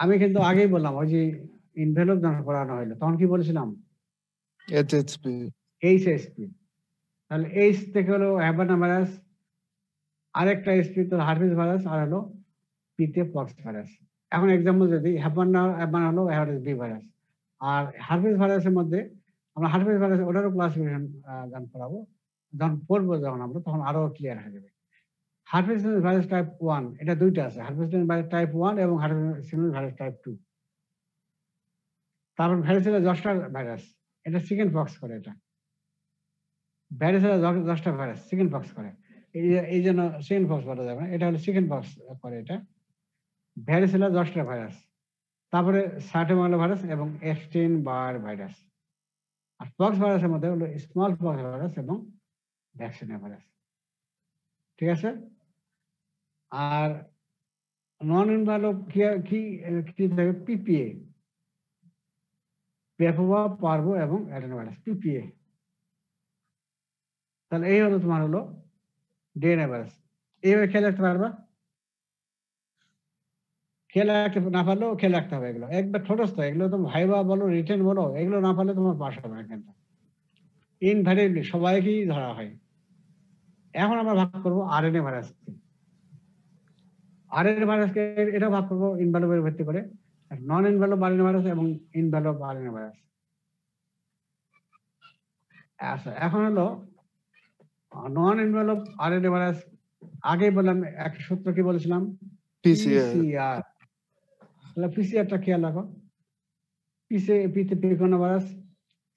আমি কিন্তু আগেই বললাম ওই যে ইনভেলপ যখন করানো হলো তখন কি বলেছিলাম? HSP। তাহলে এইচ থেকে হলো হ্যাপারনা ভাইরাস, আরেকটা এসপি তো হার্পিস ভাইরাস, আর হলো পিতে পক্স ভাইরাস। এখন এক্সাম্পল যদি হ্যাপমান হলো হেপাটাইটিস বি ভাইরাস। আর হার্পিস ভাইরাসের মধ্যে আমরা হার্পিস ভাইরাস ওটারও ক্লাসিফিকেশন পড়াবো, যখন পড়বো যখন আমরা তখন আরো ক্লিয়ার হয়ে যাবে। হার্পিস ভাইরাস টাইপ 1 এটা দুইটা আছে, হার্পিস ভাইরাস টাইপ 1 এবং হার্পিস ভাইরাস টাইপ 2। তারপর ভ্যারিসেলা জস্টার ভাইরাস, এটা চিকেন পক্স করে। এটা varicella zoster virus chicken pox করে, এই জন্য চিকেন পক্স বলা যাবে না, এটা হলো চিকেন পক্স করে এটা ভ্যারিসেলা জস্টার ভাইরাস। তারপরে সার্টেমাইলো ভাইরাস এবং এপস্টেইন বার ভাইরাস। আর পক্স ভাইরাসের মধ্যে হলো স্মল পক্স ভাইরাস এবং ভ্যাকসিনিয়া ভাইরাস। ঠিক আছে। আর নন ইনভ্যালভ কি থাকে? পিপিএ, পেপোভা, পার্ভো এবং অ্যাডেনোভাইরাস, পিপিএ। তাহলে এই হলো তোমার হলো ডিএনএ ভাইরাস। এইভাবে খেয়াল রাখতে পারবা, খেয়াল রাখতে না পারলেও খেয়াল রাখতে হবে। এগুলো একবার ঠোঁটস্থ, এগুলো তো ভাইবা বলো রিটেন বলো, এগুলো না পারলে তোমার পাস হবে না। কিন্তু ইনভ্যারিয়েবলি সবাইকেই ধরা হয়। এখন আমরা ভাগ করবো আরএনএ ভাইরাস। আরএনএ ভাইরাসকে এটা ভাগ করবো ইনভ্যালভের ভিত্তি করে, নন ইনভ্যালভ আরএনএ ভাইরাস এবং ইনভ্যালভ আরএনএ ভাইরাস। আচ্ছা, এখন হলো নন ইনভ্যালভ আরএনএ ভাইরাস। আগেই বললাম একটা সূত্র কি বলেছিলাম? পিসিআর। তাহলে পিসিআরটা খেয়াল রাখো। পিতে পিকোনো ভাইরাস,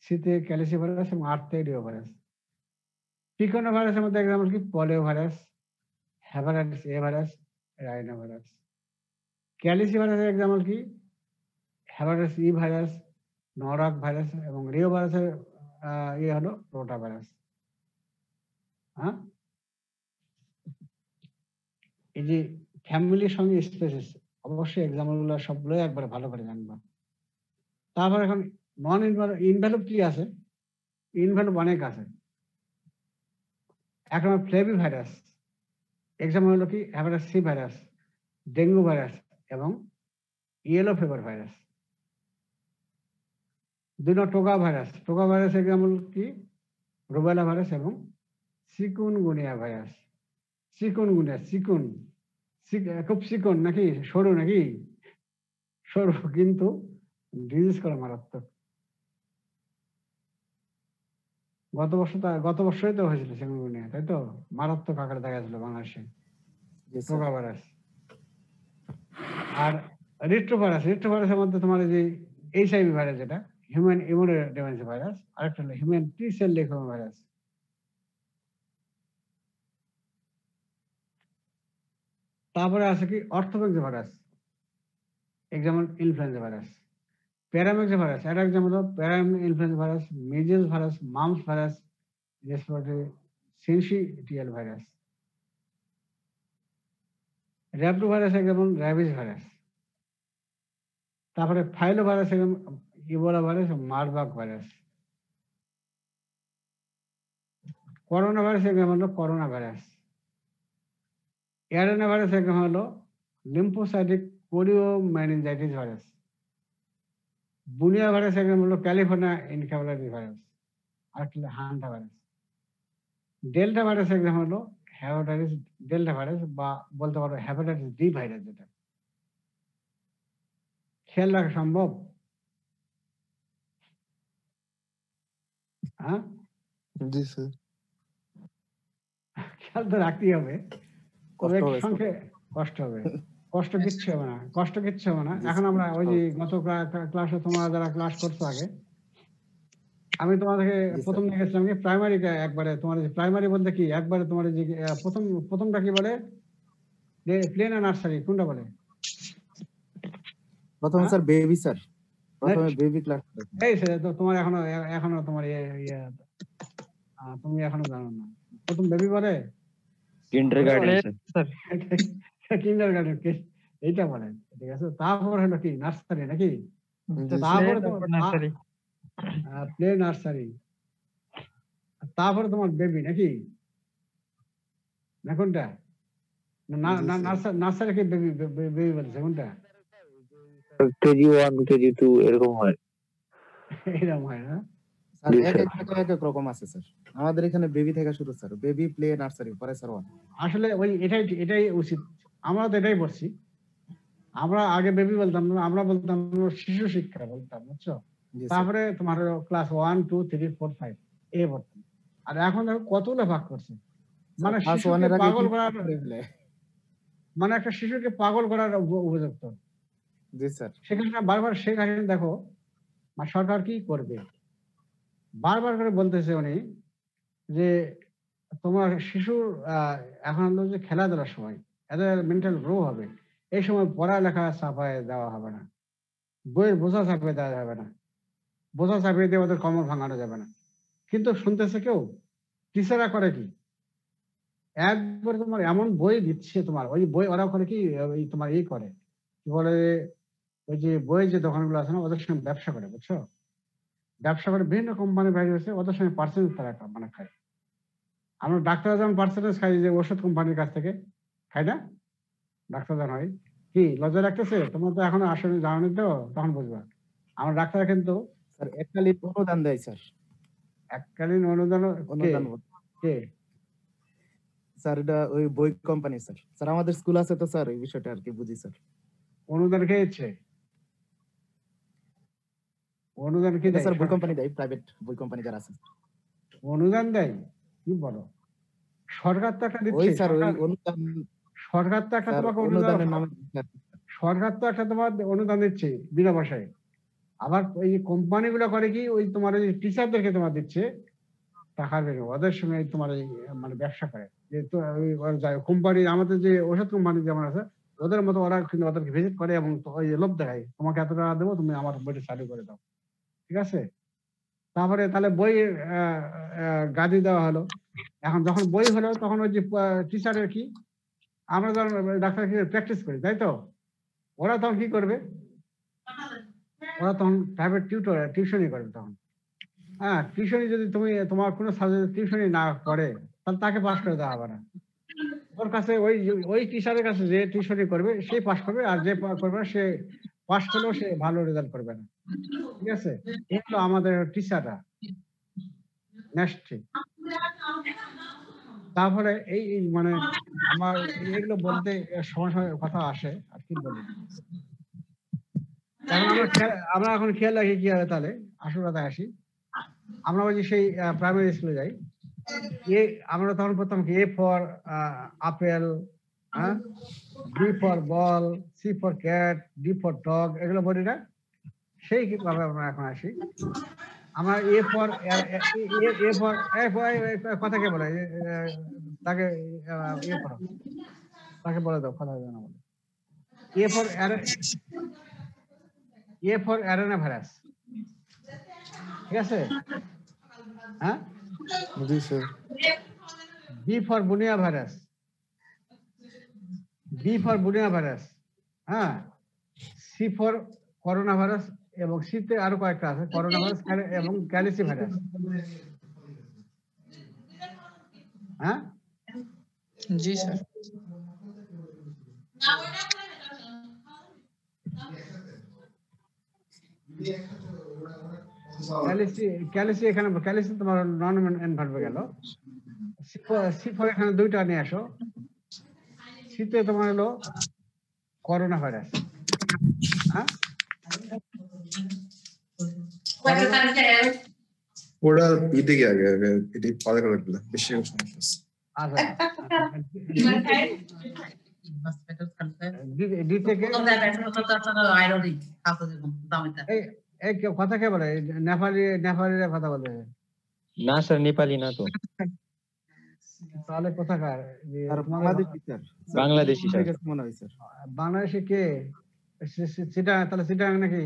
সিতে ক্যালিসি ভাইরাস এবং আরতে রিও ভাইরাস। পিকোনো ভাইরাসের মধ্যে এক্সাম্পল কি? Polio virus, hepatitis A virus, rhino virus. Calici ভাইরাসের এক্সাম্পল কি? হেপাটাইটিস ই ভাইরাস, নরক ভাইরাস এবং রিও ভাইরাসের ইয়ে হলো রোটা ভাইরাস। হ্যাঁ, এই যে ফ্যামিলির সঙ্গে স্পেসিস, অবশ্যই এক্সাম্পল গুলো সবগুলো একবারে ভালো করে জানবা। তারপর এখন নন ইনভ্যালভ কি আছে? ইনভ্যালভ অনেক আছে। এক নম্বর ফ্লেভি ভাইরাস, এক্সাম্পল হলো কি? Hepatitis C virus, dengue virus এবং ইয়েলো ফিভার ভাইরাস। 2 নম্বর toga virus. Toga virus example কি? রুবেলা ভাইরাস এবং চিকুনগুনিয়া ভাইরাস। চিকুনগুনিয়া, খুব চিকন নাকি? সরু নাকি? সরু, কিন্তু ডিজিজ করে মারাত্মক। গত বছরই তো হয়েছিল চিকুনগুনিয়া, তাই তো? মারাত্মক আকারে দেখা যাচ্ছিল বাংলাদেশে টোকা ভাইরাস। আর রিট্রোভাইরাসের মধ্যে তোমার যে এইচআইভি ভাইরাস, যেটা হিউম্যান ইমিউনোডেফিসিয়েন্সি ভাইরাস, আরেকটা হলো human T cell leukaemia virus. তারপরে আছে কি? Orthomyxo virus, example influenza virus. Paramyxo virus, এটা এক্সাম্পল হলো parainfluenza virus, measles virus, mumps virus, respiratory syncytial virus. Rhabdo virus example rabies virus. তারপরে filo virus, Ebola virus, Marburg virus. Corona virus example হলো corona virus. Adeno virus example হলো lymphocytic choriomeningitis virus. Bunya virus example হলো California encephalitis virus, আরেকটা hanta virus. Delta virus example হলো hepatitis delta virus, বা বলতে পারো hepatitis D virus. যেটা খেয়াল রাখা সম্ভব? হ্যাঁ, জি স্যার। খেয়াল তো রাখতেই হবে, তবে একটু সংখ্যে কষ্ট হবে। কষ্ট কিচ্ছু হবে না। এখন আমরা ওই যে গত ক্লাসে তোমরা যারা ক্লাস করছো আগে, আমি তোমাদেরকে প্রথম দেখেছিলাম কি প্রাইমারি, একবারে তোমার প্রাইমারি বলতে কি একবারে তোমার যে প্রথমটা কি বলে? প্লে না নার্সারি, কোনটা বলে? প্রথমে স্যার বেবি, স্যার প্রথমে বেবি ক্লাস। এই স্যার, তো তোমার এখনো তোমার তুমি এখনো জানো না প্রথম বেবি বলে? Kindergarten sir. কিন্ডারগার্টেন এইটা বলে, ঠিক আছে। তারপর হলো কি? নার্সারি নাকি? তারপরে নার্সারি, প্লে নার্সারি, তারপরে তোমার বেবি নাকি? না কোনটা? নার্সারি কি বেবি বলছে কোনটা? কেজি 1 কেজি 2 এরকম হয়। এরকম হয় না? স্যার এক এক রকম আছে স্যার। আমাদের এখানে বেবি থেকে শুরু স্যার, বেবি, প্লে, নার্সারি, পরে স্যার 1। আসলে ওই এটাই উচিত, আমরা তো এটাই বলছি। আমরা আগে বেবি বলতাম না, আমরা বলতাম শিশু শিক্ষা বলতাম, বুঝছো? জি স্যার। তারপরে তোমার ক্লাস 1 2 3 4 5 এই বলতাম। আর এখন দেখো কতগুলো ভাগ করছে। মানে ক্লাস শিশুকে 1 এর আগে পাগল কি করার, করে ফেলে। মানে একটা শিশুকে পাগল করার উপযুক্ত। জি স্যার। সেখানে বারবার সেই কাহিনী দেখো, সরকার কি করবে? বারবার করে বলতেছে উনি যে তোমার শিশুর এখন হলো যে খেলাধুলার সময়, এদের মেন্টাল গ্রো হবে, এই সময় পড়ালেখা চাপায় দেওয়া হবে না, বইয়ের বোঝা চাপিয়ে দেওয়া যাবে না, বোঝা চাপিয়ে দিয়ে ওদের কমর ভাঙানো যাবে না। কিন্তু শুনতেছে কেউ? টিচাররা করে কি, একবার তোমার এমন বই দিচ্ছে, তোমার ওই বই ওরা করে কি, ওই তোমার এই করে কি বলে, ওই যে বইয়ের যে দোকানগুলো আছে না, ওদের সঙ্গে ব্যবসা করে, বুঝছো? ব্যবসা করে বিভিন্ন কোম্পানি বাইরে হয়েছে, ওদের সঙ্গে পার্সেন্টেজ তারা মানে খায়। আমরা ডাক্তার যেমন পার্সেন্টেজ খাই যে ওষুধ কোম্পানির কাছ থেকে, খাই না? ডাক্তার যেন হয় কি লজ্জা রাখতেছে, তোমরা তো এখনো আসলে জানি, তো তখন বুঝবা। আমরা ডাক্তার কিন্তু স্যার এককালীন অনুদান দেয় স্যার। এককালীন অনুদান অনুদান কে? স্যার এটা ওই বই কোম্পানি স্যার। স্যার আমাদের স্কুল আছে তো স্যার, এই বিষয়টা আর কি বুঝি স্যার। অনুদান কে দিচ্ছে? অনুদান কি এটা দেয়? স্যার বই কোম্পানি দেয়, প্রাইভেট বই কোম্পানি যারা আছে। অনুদান দেয়? কি বলো? সরকার তো একটা ওই দিচ্ছে, স্যার ওই অনুদান, সরকার তো একটা স্যার তোমাকে অনুদান, অনুদানের নামে সরকার তো একটা তোমার অনুদান দিচ্ছে বিনা পয়সায়। আবার ওই কোম্পানিগুলো করে কি, ওই তোমার ওই টিচারদেরকে তোমার দিচ্ছে টাকার বিনিময়ে, ওদের সঙ্গে তোমার এই মানে ব্যবসা করে। যে তো ওই কোম্পানি, আমাদের যে ওষুধ কোম্পানি যেমন আছে, ওদের মতো ওরা কিন্তু ওদেরকে ভিজিট করে এবং ওই লোভ দেখায়, তোমাকে এত টাকা দেবো, তুমি আমার বইটা চালু করে দাও, ঠিক আছে? তারপরে তাহলে বই গাদি দেওয়া হলো। এখন যখন বই হলো, তখন ওই যে টিচারের কি, আমরা যখন ডাক্তার প্র্যাকটিস করি, তাই তো? ওরা তখন কি করবে? ওরা তখন প্রাইভেট টিউশনই করবে তখন। হ্যাঁ, টিউশনি যদি তুমি তোমার কোনো সাবজেক্ট টিউশনি না করে, তাহলে তাকে পাস করে দেওয়া হবে না। ওর কাছে ওই টিচারের কাছে যে টিউশনি করবে সেই পাস করবে, আর যে করবে না সে পাস করলেও সে ভালো রেজাল্ট করবে না, ঠিক আছে? এগুলো আমাদের টিচাররা নেক্সট। তারপরে এই মানে আমার এগুলো বলতে সময় সময় কথা আসে, আর কি বলি। আমরা এখন খেয়াল রাখি কি হবে, তাহলে আসল কথা আসি। আমরা ওই যে সেই প্রাইমারি স্কুলে যাই, আমরা তখন পড়তাম কি, এ ফর আপেল, হ্যাঁ, B for ball, C for cat, D for dog, এগুলো বলি না? সেই ভাবে আমরা এখন আসি। আমরা এ ফর কথা কে বলে, তাকে ইয়ে করো, তাকে বলে দাও, কথা না বলে। এ ফর অ্যারেনা ভাইরাস, ঠিক আছে? হ্যাঁ, জি sir. B for bunya virus, B for bunya virus, হ্যাঁ, সি ফর করোনা ভাইরাস, এবং সিতে আরো কয়েকটা আছে, করোনা ভাইরাস এবং ক্যালিসি ভাইরাস। হ্যাঁ, জি স্যার। ক্যালিসি এখানে, ক্যালিসি তোমার নন এনভালভে গেল। সি ফর এখানে দুইটা নিয়ে আসো। সিতে তোমার হলো করোনা ভাইরাস, হ্যাঁ, ওটা ইতে গিয়ে আগে আগে এটি পরে করে দিলে বেশি সমস্যা আছে। আচ্ছা, ডি থেকে এই কথা কে বলে? নেপালিরা কথা বলে না স্যার, নেপালি না তো, তাহলে কোথাকার? বাংলাদেশি স্যার। বাংলাদেশি স্যার। মনে হয় স্যার। বাংলাদেশে কে? সেটা তাহলে চিটাং নাকি?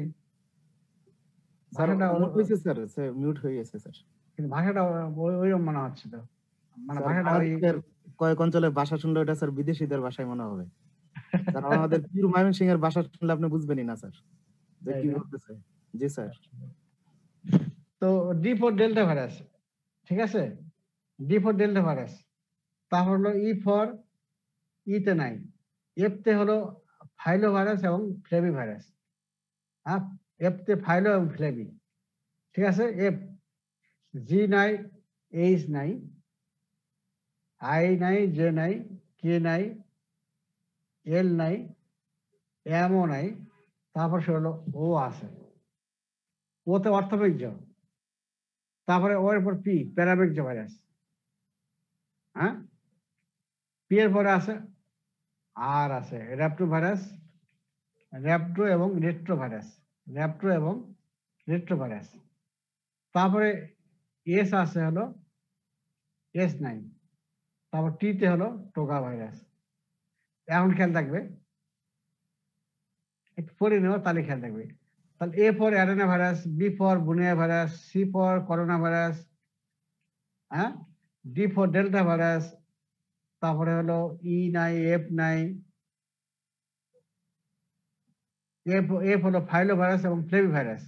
ভাষাটা মিউট হয়েছে স্যার, মিউট হয়ে গেছে স্যার। কিন্তু ভাষাটা ওইরকম মনে হচ্ছে তো, মানে ভাষাটা ওই কয়েক অঞ্চলের ভাষা শুনলে ওটা স্যার বিদেশিদের ভাষায় মনে হবে। স্যার আমাদের পিওর ময়মনসিংহ এর ভাষা শুনলে আপনি বুঝবেনই না স্যার যে কি বলতেছে। জি স্যার। তো ডি ফর ডেল্টা ভাইরাস, ঠিক আছে? D for delta virus. তারপর হলো ই ফর, ইতে নাই, এফ তে হলো ফাইলো ভাইরাস এবং ফ্লেভি ভাইরাস। হ্যাঁ, এফ তে ফাইলো এবং ফ্লেভি, ঠিক আছে? এফ, জি নাই, এইচ নাই, আই নাই, জে নাই, কে নাই, এল নাই, এমও নাই, তারপর সে হলো ও আছে, ওতে অর্থবীর্য, তারপরে ওর উপর পি প্যারাবীর্য ভাইরাস, হ্যাঁ, পি এর পরে আছে আর আছে র্যাপ্টো ভাইরাস, র্যাপ্টো এবং রেট্রো ভাইরাস, র্যাপ্টো এবং রেট্রো ভাইরাস। তারপরে এস আছে হলো S9, তারপর টিতে হলো টোকা ভাইরাস। এখন খেয়াল থাকবে, একটু পড়ে নেওয়া তাহলে খেয়াল থাকবে। তাহলে A for adeno virus, B for bunya virus, C for corona virus, হ্যাঁ, ডি ফর ডেল্টা ভাইরাস, তারপরে হলো E9, F9, এফ হলো ফাইলো ভাইরাস এবং ফ্লেভি ভাইরাস,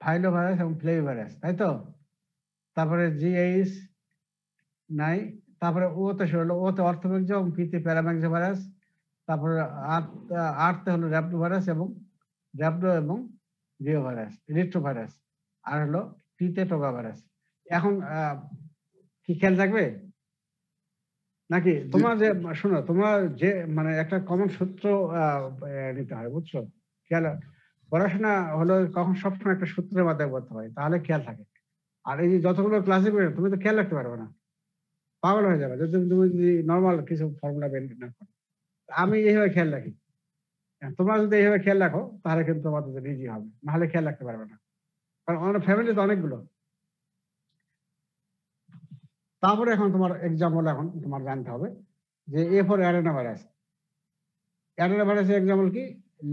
ফাইলো ভাইরাস এবং ফ্লেভি ভাইরাস, তাই তো। তারপরে GH9, তারপরে ওতে হলো ওতে অর্থোবীর্য এবং পিতে প্যারাম্যাক্সো ভাইরাস, তারপরে আরতে হলো র্যাপ্টো ভাইরাস এবং রিও ভাইরাস, রিট্রো ভাইরাস, আর হলো টিতে টোকা ভাইরাস। এখন কি খেয়াল থাকবে নাকি? তোমার যে শোনো, তোমার যে মানে একটা কমন সূত্র নিতে হয়, বুঝছো? খেয়াল, পড়াশোনা হলো কখন সবসময় একটা সূত্রের মাথায় করতে হয়, তাহলে খেয়াল থাকে। আর এই যে যতগুলো ক্লাসে তুমি তো খেয়াল রাখতে পারবে না, পাগল হয়ে যাবে যদি তুমি যদি নর্মাল কিছু ফর্মুলা বের না করো। আমি এইভাবে খেয়াল রাখি, তোমরা যদি এইভাবে খেয়াল রাখো তাহলে কিন্তু তোমাদের জন্য ইজি হবে, নাহলে খেয়াল রাখতে পারবে না, কারণ আমাদের ফ্যামিলি তো অনেকগুলো। তারপরে এখন তোমার এক্সাম্পল, এখন তোমার জানতে হবে যে A for adeno virus, adeno ভাইরাসের এক্সাম্পল কি?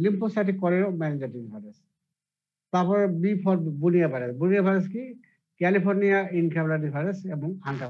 Lymphocytic choriomeningitis virus. তারপরে B for bunya virus, bunya virus কি? ক্যালিফোর্নিয়া ইনক্যাফালাইটিস ভাইরাস এবং হান্টার